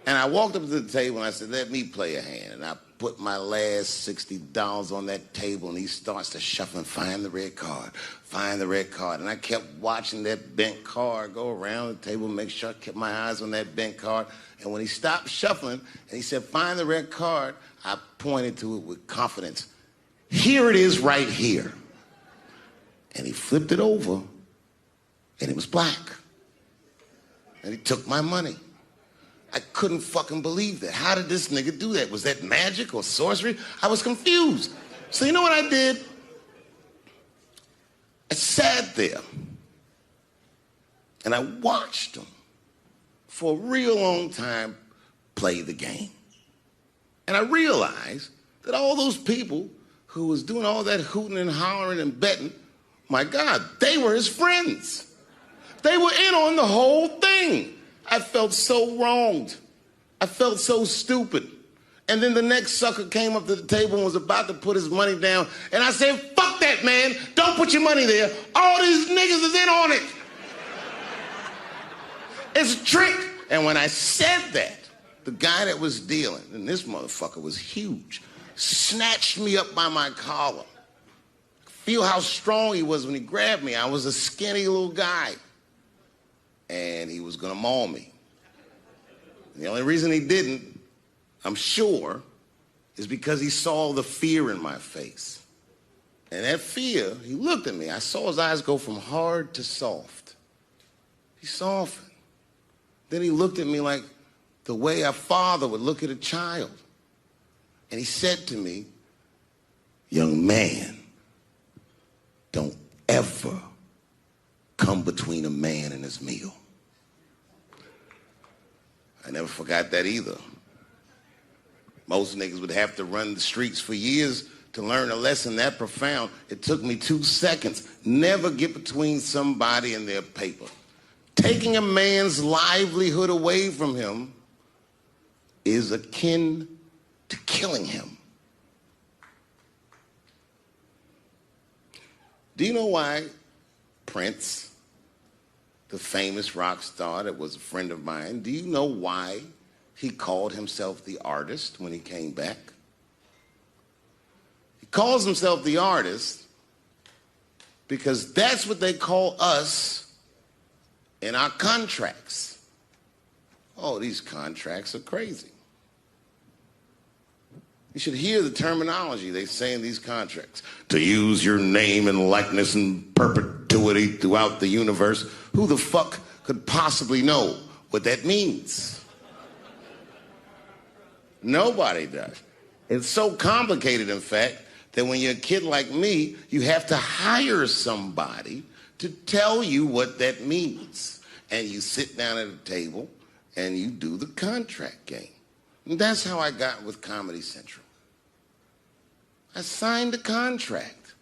And I walked up to the table, and I said, let me play a hand. And I put my last $60 on that table, and he starts to shuffle and find the red card, find the red card. And I kept watching that bent card go around the table, make sure I kept my eyes on that bent card. And when he stopped shuffling, and he said, find the red card, I pointed to it with confidence. Here it is right here. And he flipped it over, and it was black. And he took my money. I couldn't fucking believe that. How did this nigga do that? Was that magic or sorcery? I was confused. So you know what I did? I sat there, and I watched him for a real long time play the game. And I realized that all those people who was doing all that hooting and hollering and betting, my God, they were his friends. They were in on the whole thing. I felt so wronged. I felt so stupid. And then the next sucker came up to the table and was about to put his money down. And I said, fuck that, man. Don't put your money there. All these niggas is in on it. It's a trick. And when I said that, the guy that was dealing, and this motherfucker was huge, snatched me up by my collar. Feel how strong he was when he grabbed me. I was a skinny little guy. And he was gonna maul me. The only reason he didn't, I'm sure, is because he saw the fear in my face. And that fear, he looked at me. I saw his eyes go from hard to soft. He softened. Then he looked at me like the way a father would look at a child. And he said to me, young man, don't ever come between a man and his meal. I never forgot that either. Most niggas would have to run the streets for years to learn a lesson that profound. It took me 2 seconds. Never get between somebody and their paper. Taking a man's livelihood away from him is akin to killing him. Do you know why Prince, the famous rock star that was a friend of mine, do you know why he called himself the artist when he came back? He calls himself the artist because that's what they call us in our contracts. Oh, these contracts are crazy. You should hear the terminology they say in these contracts. To use your name and likeness in perpetuity throughout the universe. Who the fuck could possibly know what that means? Nobody does. It's so complicated, in fact, that when you're a kid like me, you have to hire somebody to tell you what that means. And you sit down at a table and you do the contract game. And that's how I got with Comedy Central. I signed the contract.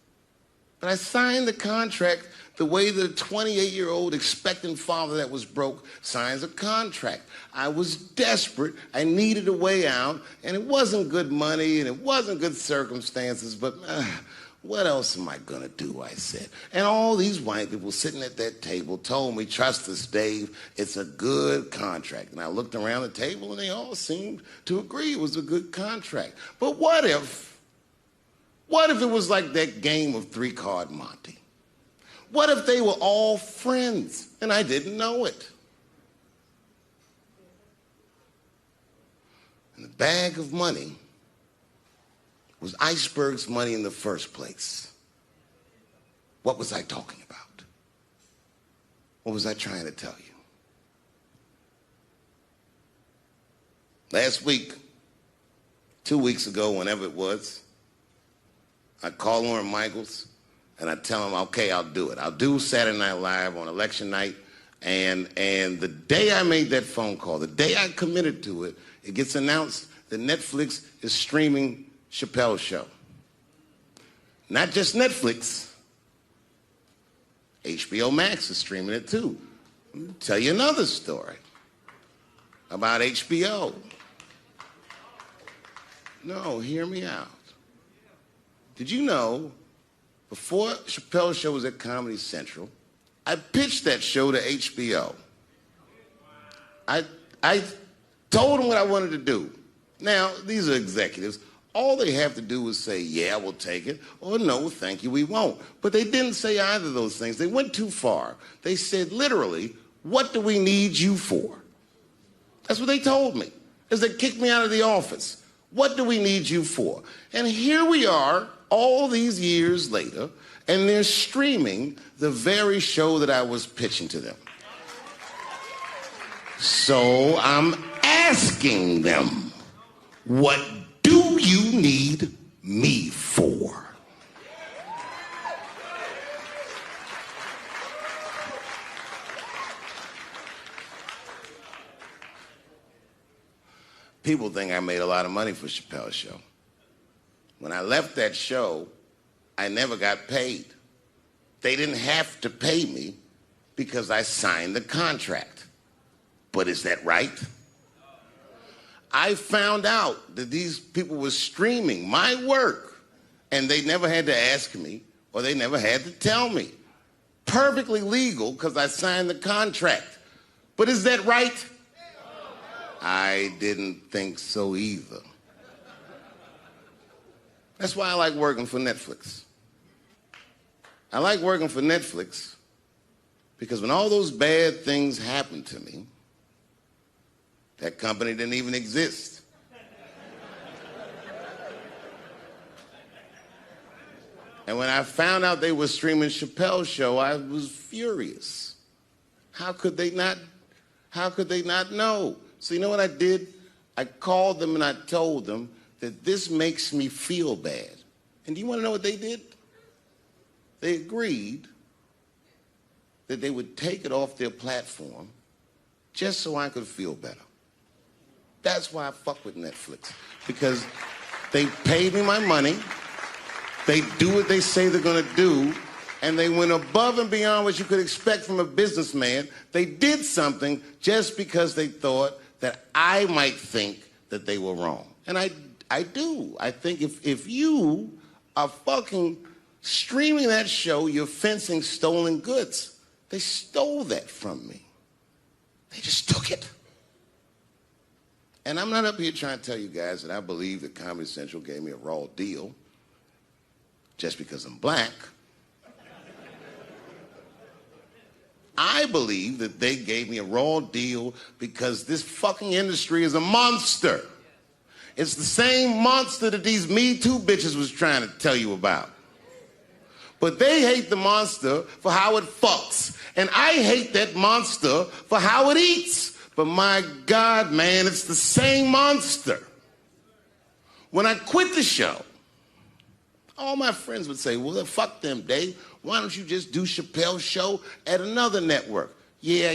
But I signed the contract the way that a 28-year-old expectant father that was broke signs a contract. I was desperate. I needed a way out, and it wasn't good money, and it wasn't good circumstances, but what else am I going to do, I said. And all these white people sitting at that table told me, trust us, Dave, it's a good contract. And I looked around the table, and they all seemed to agree it was a good contract. But what if it was like that game of three-card Monte? What if they were all friends and I didn't know it? And the bag of money was Iceberg's money in the first place. What was I talking about? What was I trying to tell you? Last week, 2 weeks ago, whenever it was, I call Lauren Michaels and I tell him, okay, I'll do it. I'll do Saturday Night Live on election night. And the day I made that phone call, the day I committed to it, it gets announced that Netflix is streaming Chappelle's show. Not just Netflix. HBO Max is streaming it too. I'll tell you another story about HBO. No, hear me out. Did you know, before Chappelle's show was at Comedy Central, I pitched that show to HBO. I told them what I wanted to do. Now, these are executives. All they have to do is say, yeah, we'll take it, or no, thank you, we won't. But they didn't say either of those things. They went too far. They said, literally, what do we need you for? That's what they told me, as they kicked me out of the office. What do we need you for? And here we are, all these years later, and they're streaming the very show that I was pitching to them. So I'm asking them, what do you need me for? People think I made a lot of money for Chappelle's show. When I left that show, I never got paid. They didn't have to pay me because I signed the contract. But is that right? I found out that these people were streaming my work, and they never had to ask me, or they never had to tell me. Perfectly legal because I signed the contract. But is that right? I didn't think so either. That's why I like working for Netflix. I like working for Netflix because when all those bad things happened to me, that company didn't even exist. And when I found out they were streaming Chappelle's show, I was furious. How could they not know? So you know what I did? I called them and I told them that this makes me feel bad. And do you want to know what they did? They agreed that they would take it off their platform just so I could feel better. That's why I fuck with Netflix. Because they paid me my money, they do what they say they're gonna do, and they went above and beyond what you could expect from a businessman. They did something just because they thought that I might think that they were wrong. And I do. I think if you are fucking streaming that show, you're fencing stolen goods. They stole that from me. They just took it. And I'm not up here trying to tell you guys that I believe that Comedy Central gave me a raw deal just because I'm black. I believe that they gave me a raw deal because this fucking industry is a monster. It's the same monster that these Me Too bitches was trying to tell you about. But they hate the monster for how it fucks. And I hate that monster for how it eats. But my God, man, it's the same monster. When I quit the show, all my friends would say, well, fuck them, Dave. Why don't you just do Chappelle's show at another network? Yeah.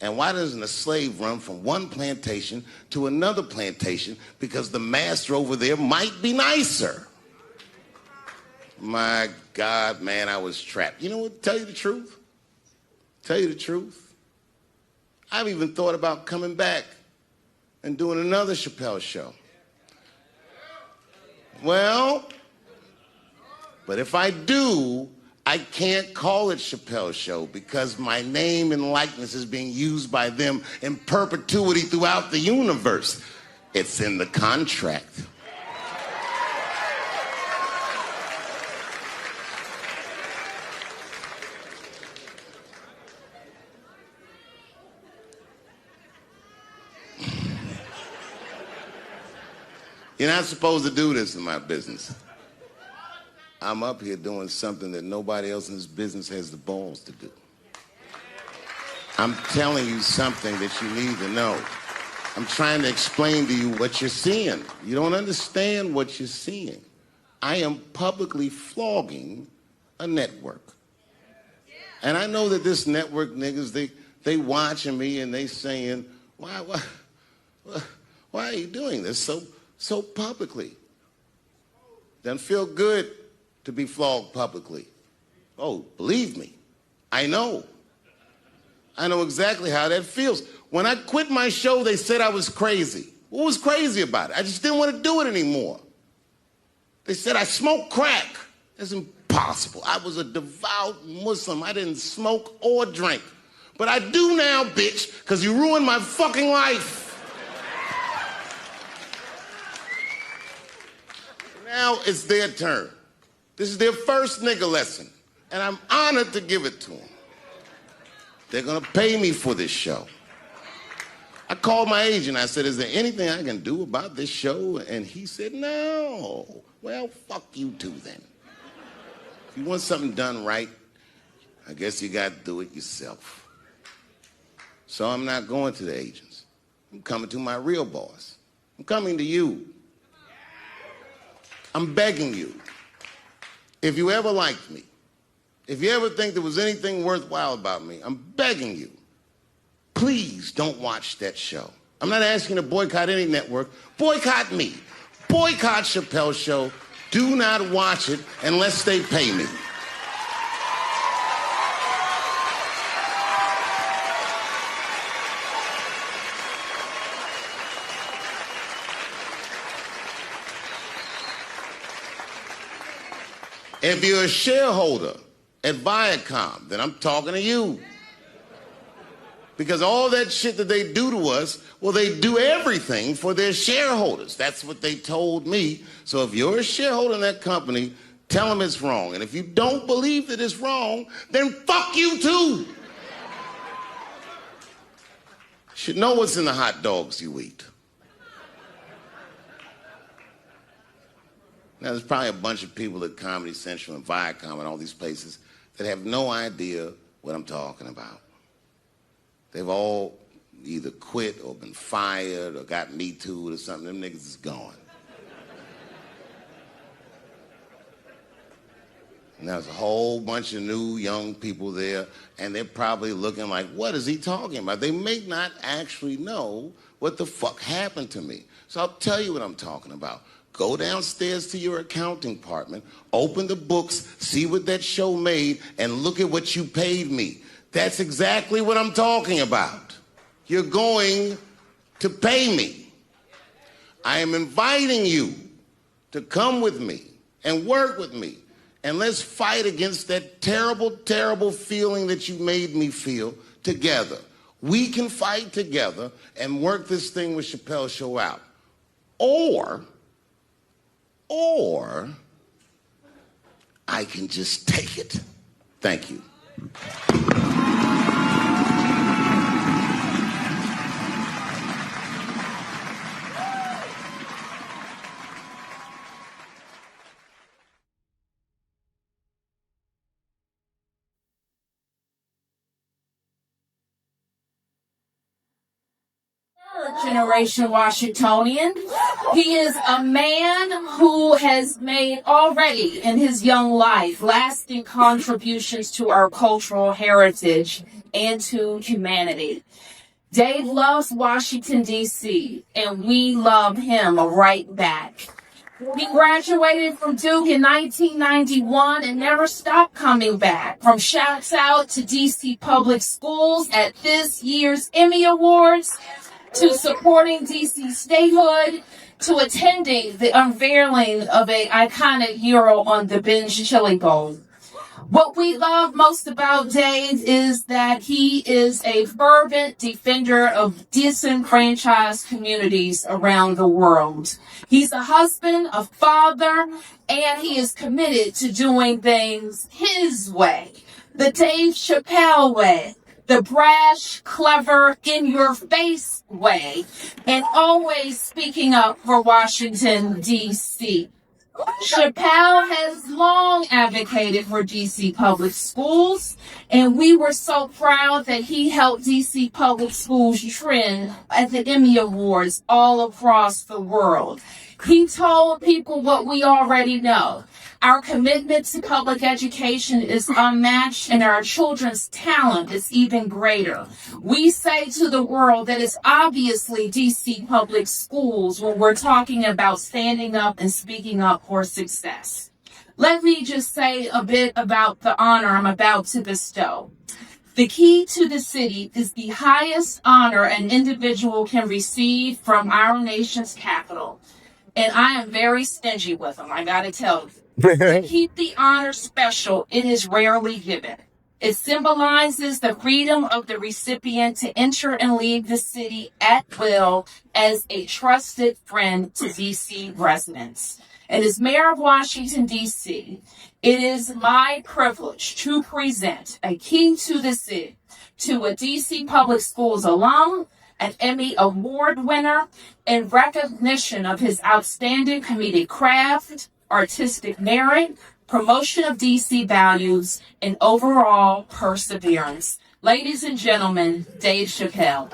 And why doesn't a slave run from one plantation to another plantation? Because the master over there might be nicer. My God, man, I was trapped. You know what? Tell you the truth. I've even thought about coming back and doing another Chappelle show. Well, but if I do, I can't call it Chappelle Show because my name and likeness is being used by them in perpetuity throughout the universe. It's in the contract. You're not supposed to do this in my business. I'm up here doing something that nobody else in this business has the balls to do. I'm telling you something that you need to know. I'm trying to explain to you what you're seeing. You don't understand what you're seeing. I am publicly flogging a network. And I know that this network niggas, they watching me and they saying, why are you doing this so publicly? Doesn't feel good to be flogged publicly. Oh, believe me, I know. I know exactly how that feels. When I quit my show, they said I was crazy. What was crazy about it? I just didn't want to do it anymore. They said I smoked crack. That's impossible. I was a devout Muslim. I didn't smoke or drink. But I do now, bitch, because you ruined my fucking life. Now it's their turn. This is their first nigga lesson, and I'm honored to give it to them. They're gonna pay me for this show. I called my agent. I said, is there anything I can do about this show? And he said, no. Well, fuck you too then. If you want something done right, I guess you gotta do it yourself. So I'm not going to the agents. I'm coming to my real boss. I'm coming to you. I'm begging you. If you ever liked me, if you ever think there was anything worthwhile about me, I'm begging you, please don't watch that show. I'm not asking you to boycott any network. Boycott me. Boycott Chappelle Show. Do not watch it unless they pay me. If you're a shareholder at Viacom, then I'm talking to you. Because all that shit that they do to us, well, they do everything for their shareholders. That's what they told me. So if you're a shareholder in that company, tell them it's wrong. And if you don't believe that it's wrong, then fuck you too. You should know what's in the hot dogs you eat. Now, there's probably a bunch of people at Comedy Central and Viacom and all these places that have no idea what I'm talking about. They've all either quit or been fired or got Me Too'd or something. Them niggas is gone. And there's a whole bunch of new young people there, and they're probably looking like, what is he talking about? They may not actually know what the fuck happened to me. So I'll tell you what I'm talking about. Go downstairs to your accounting department, open the books, see what that show made, and look at what you paid me. That's exactly what I'm talking about. You're going to pay me. I am inviting you to come with me and work with me, and let's fight against that terrible, terrible feeling that you made me feel together. We can fight together and work this thing with Chappelle Show out. Or I can just take it. Thank you. third-generation Washingtonian. He is a man who has made already in his young life lasting contributions to our cultural heritage and to humanity. Dave loves Washington, D.C., and we love him right back. He graduated from Duke in 1991 and never stopped coming back. From shouts out to DC Public Schools at this year's Emmy Awards, to supporting DC statehood, to attending the unveiling of an iconic mural on the Binge Chili Bowl. What we love most about Dave is that he is a fervent defender of disenfranchised communities around the world. He's a husband, a father, and he is committed to doing things his way, the Dave Chappelle way, the brash, clever, in-your-face way, and always speaking up for Washington, D.C. Chappelle has long advocated for DC Public Schools, and we were so proud that he helped DC Public Schools trend at the Emmy Awards all across the world. He told people what we already know. Our commitment to public education is unmatched, and our children's talent is even greater. We say to the world that it's obviously DC Public Schools when we're talking about standing up and speaking up for success. Let me just say a bit about the honor I'm about to bestow. The key to the city is the highest honor an individual can receive from our nation's capital. And I am very stingy with them, I gotta tell you. To keep the honor special, it is rarely given. It symbolizes the freedom of the recipient to enter and leave the city at will as a trusted friend to DC residents. And as mayor of Washington, D.C., it is my privilege to present a key to the city to a DC Public Schools alum, an Emmy Award winner, in recognition of his outstanding comedic craft, artistic merit, promotion of DC values, and overall perseverance. Ladies and gentlemen, Dave Chappelle.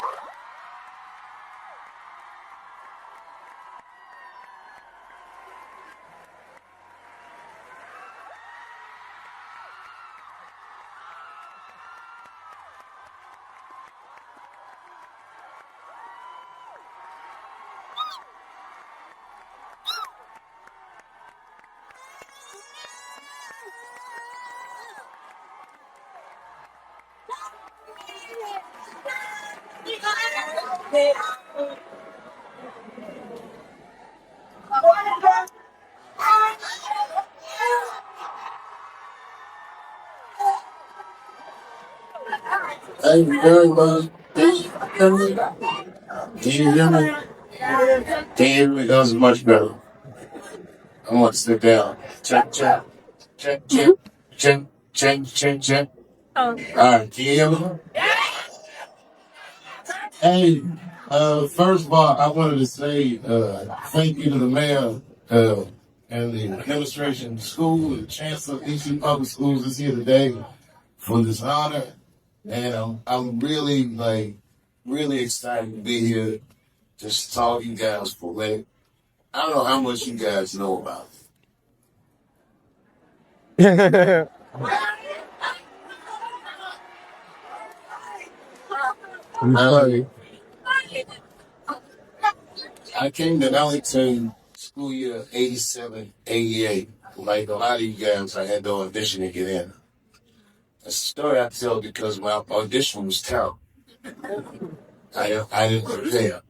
Thank you very much. Can you hear me? Can you hear me? That was much better. I want to sit down. Check, check. Check, check. Check, check, check, check. All right, can you hear me? Hey, first of all, I wanted to say thank you to the mayor and the administration of the school, and the chancellor of DC Public Schools is here today for this honor. And I'm really excited to be here just to talk to you guys for a minute. I don't know how much you guys know about it. I came to Ellington school year 87, 88. Like a lot of you guys, I had to audition to get in. It's a story I tell because my audition was terrible. I didn't prepare.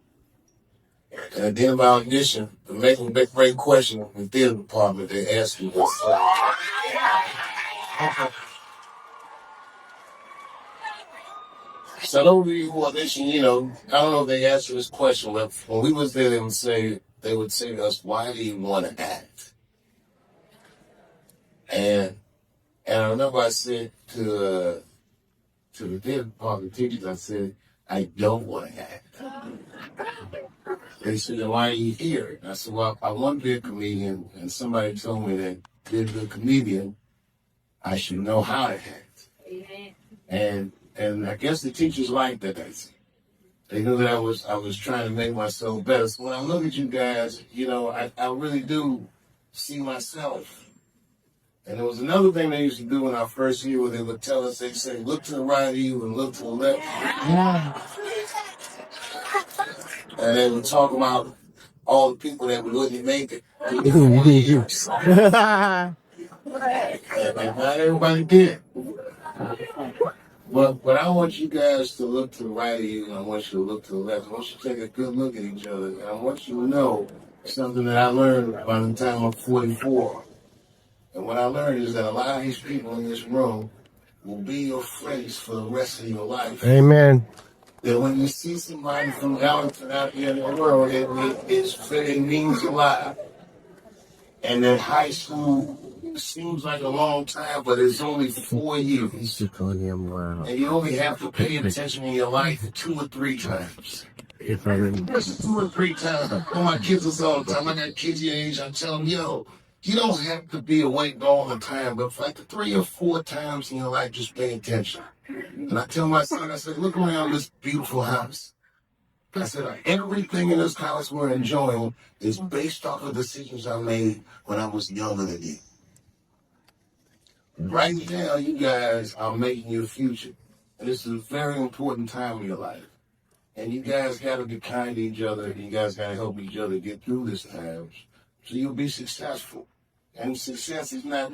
And I did my audition. The making big great question in the theater department, they asked me was, so those of you who audition, I don't know if they asked you this question, but when we was there, they would say to us, why do you want to act? And I remember I said to the theater department teachers, I said, I don't want to act. They said, then why are you here? And I said, well, I want to be a comedian, and somebody told me that to be a comedian, I should know how to act. And I guess the teachers liked that. They knew that I was trying to make myself better. So when I look at you guys, you know, I really do see myself. And there was another thing they used to do in our first year where they would tell us, they'd say, look to the right of you and look to the left. And they would talk about all the people that would really make it. And not everybody did. But I want you guys to look to the right of you, and I want you to look to the left. I want you to take a good look at each other, and I want you to know something that I learned by the time I'm 44. And what I learned is that a lot of these people in this room will be your friends for the rest of your life. Amen. That when you see somebody from Ellington out here in the world, it means a lot. And that high school seems like a long time, but it's only 4 years. And you only have to pay attention in your life 2 or 3 times. Listen, 2 or 3 times. I tell my kids this all the time. I got kids your age. I tell them, yo, you don't have to be awake all the time, but for like the 3 or 4 times in your life, just pay attention. And I tell my son, I said, look around this beautiful house. I said, everything in this house we're enjoying is based off of decisions I made when I was younger than you. Right now, you guys are making your future. And this is a very important time in your life. And you guys got to be kind to each other, and you guys got to help each other get through this time so you'll be successful. And success is not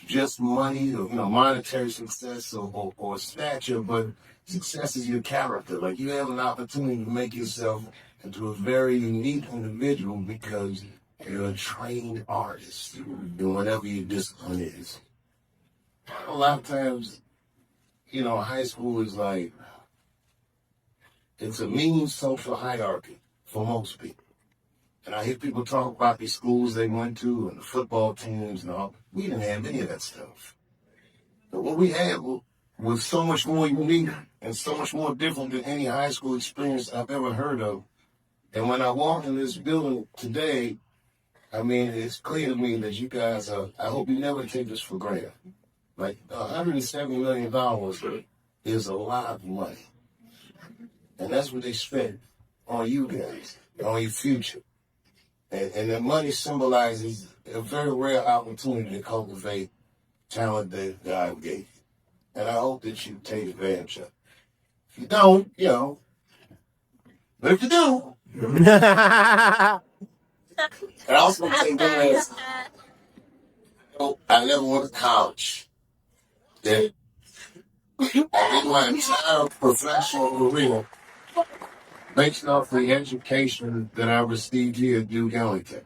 just money or monetary success or stature, but success is your character. Like, you have an opportunity to make yourself into a very unique individual because you're a trained artist in whatever your discipline is. A lot of times, high school is like, it's a mean social hierarchy for most people. And I hear people talk about the schools they went to and the football teams and all. We didn't have any of that stuff. But what we had was so much more unique and so much more different than any high school experience I've ever heard of. And when I walk in this building today, I mean, it's clear to me that you guys I hope you never take this for granted. Like, $170 million is a lot of money. And that's what they spent on you guys, on your future. And the money symbolizes a very rare opportunity to cultivate talent that God gave you. And I hope that you take advantage of it. If you don't, but if you do, and I also take that as, I never went to college. That I did my entire professional career based off the education that I received here at Duke Ellington.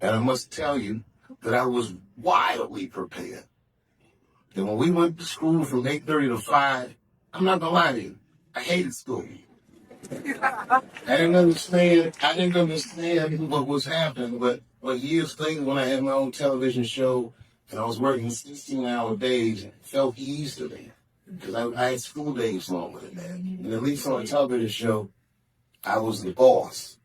And I must tell you that I was wildly prepared. And when we went to school from 8:30 to 5, I'm not gonna lie to you, I hated school. I didn't understand what was happening, but years later when I had my own television show and I was working 16-hour days, it felt easy to me. Because I had school days longer than that. And at least on a television show, I was the boss.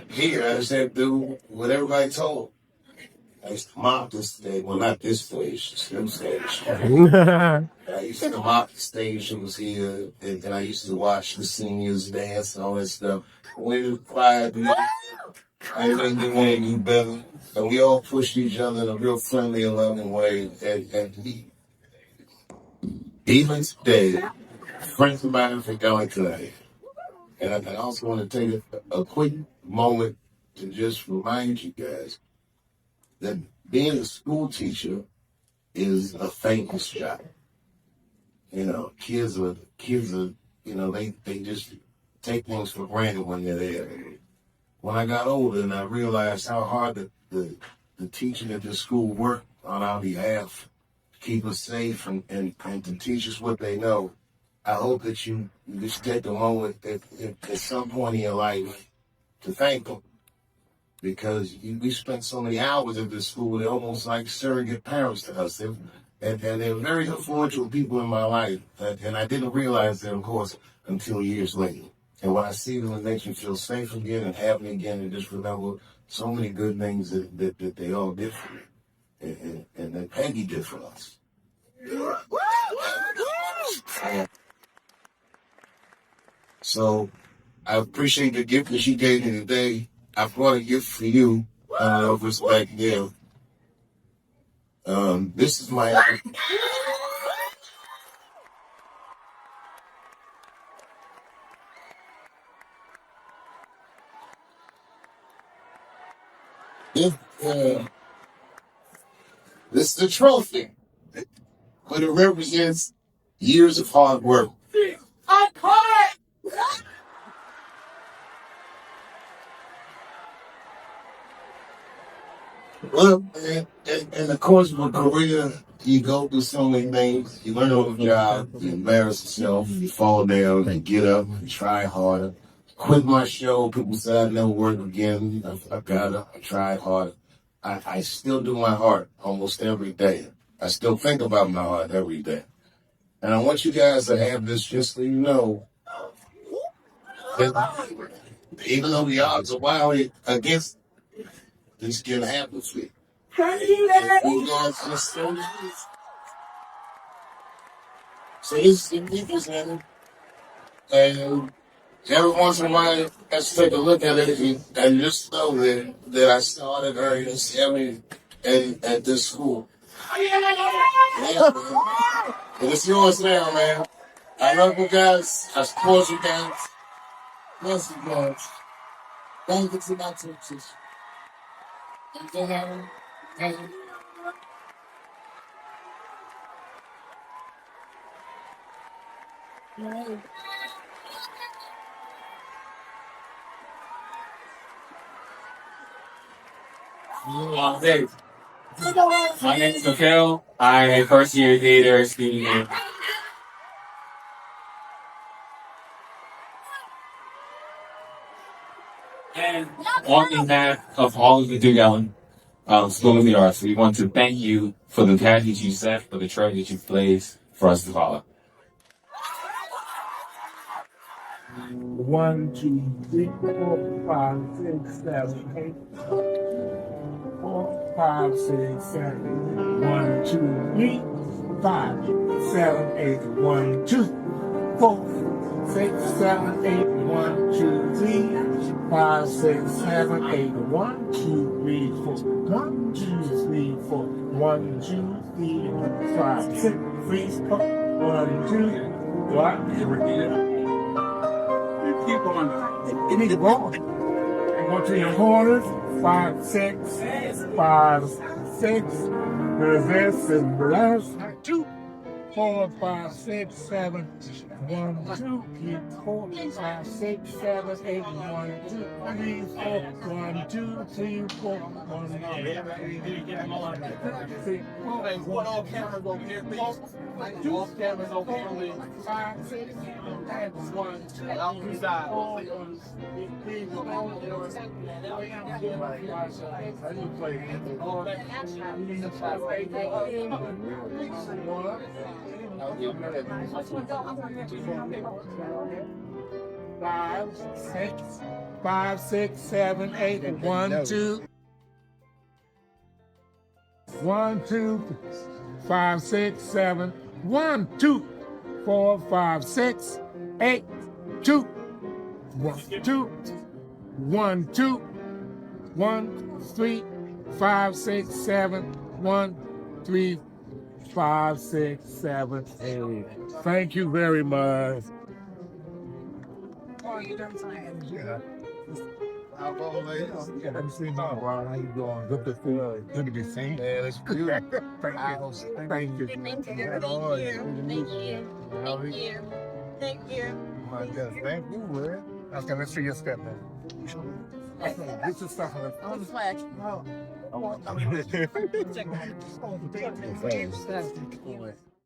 Here, I just had to do what everybody told. I used to mop this stage. Well, not this stage, the stem stage. I used to mop the stage that was here, and I used to watch the seniors dance and all that stuff. When it was quiet, I didn't do any better. And we all pushed each other in a real friendly and loving way. And even today, friends of mine are going today. And I also want to take a quick moment to just remind you guys that being a school teacher is a thankless job. Kids are, they just take things for granted when they're there. When I got older and I realized how hard the teaching at this school worked on our behalf to keep us safe and to teach us what they know, I hope that you just take a moment at some point in your life to thank them. Because we spent so many hours at this school, they're almost like surrogate parents to us. And they're very influential people in my life. And I didn't realize that, of course, until years later. And when I see them, it makes me feel safe again and happy again and just remember so many good things that they all did for me. And that Peggy did for us. So I appreciate the gift that she gave me today. I brought a gift for you. Respect, yeah. This is my this, this is a trophy, but it represents years of hard work. I caught it! Well, in the course of a career, you go through so many things. You learn on the job, you embarrass yourself, you fall down, and get up, and try harder. Quit my show, people say I'd never work again. I gotta, I tried harder. I still do my heart almost every day. I still think about my heart every day. And I want you guys to have this just so you know that even though the odds are wildly against this can happen to you. You guys just so this is the represented. And every once in a while, let's take a look at it and just know that I started earning this at this school. Yeah, man. And it's yours now, man. I love you guys. I support you guys. Bless you guys. Thank you to my teachers. Thank you, Helen. Thank you. Dave. My name is Chappelle. I'm a first year theater student. And on behalf of all of the Duke School of the Arts, we want to thank you for the path that you set, for the trail that you blazed for us to follow. 1, 2, 3, 4, 5, 6, 7, 8. 4, 5, 6, 7. 1, 2, 3, 5, 7, 8. 1, 2, 4, 6, 7, 8. 1, 2, 3, 5, 6, 7, 8. 1, 2, 3, 4. 1, 2, 3, 4. 1, 2, 3, 5, 6, 3, 4. 1, 2. What? Keep on. You need to go. Go to your corners. 5, 6, 5, 6. Reverse and reverse. 2, 4, 5, 6, 7. 1, 2, 3, 4, 5, 6, 7, 8. 1, 2, 3, 4. 1, 2, 3, 4. 1, 2, 3, 4. What all cameras over here, please? 2 cameras over here, please. 5, 6, 1, 2, out the side. 4, 1, 3, 4. I didn't play Five, six, 7, 8, and 1, 2. 1, 2, 5, 6, 7. 1, 2, 4, 5, 6, 8, 2. 1, 2. 1, 2. 1, 3, 5, 6, 7. 1, 3, 5, 6, 7, 8. Thank you very much. Oh, you done time? Yeah. I'm seeing my brother. How you doing? Good to see you. Good to be seen. Yeah, it's good. Thank you. Thank you. Thank you. Thank you. My God, thank you, man. Okay, let's see your step, man. Okay, get your stuff on the flash. Oh, I want to check that.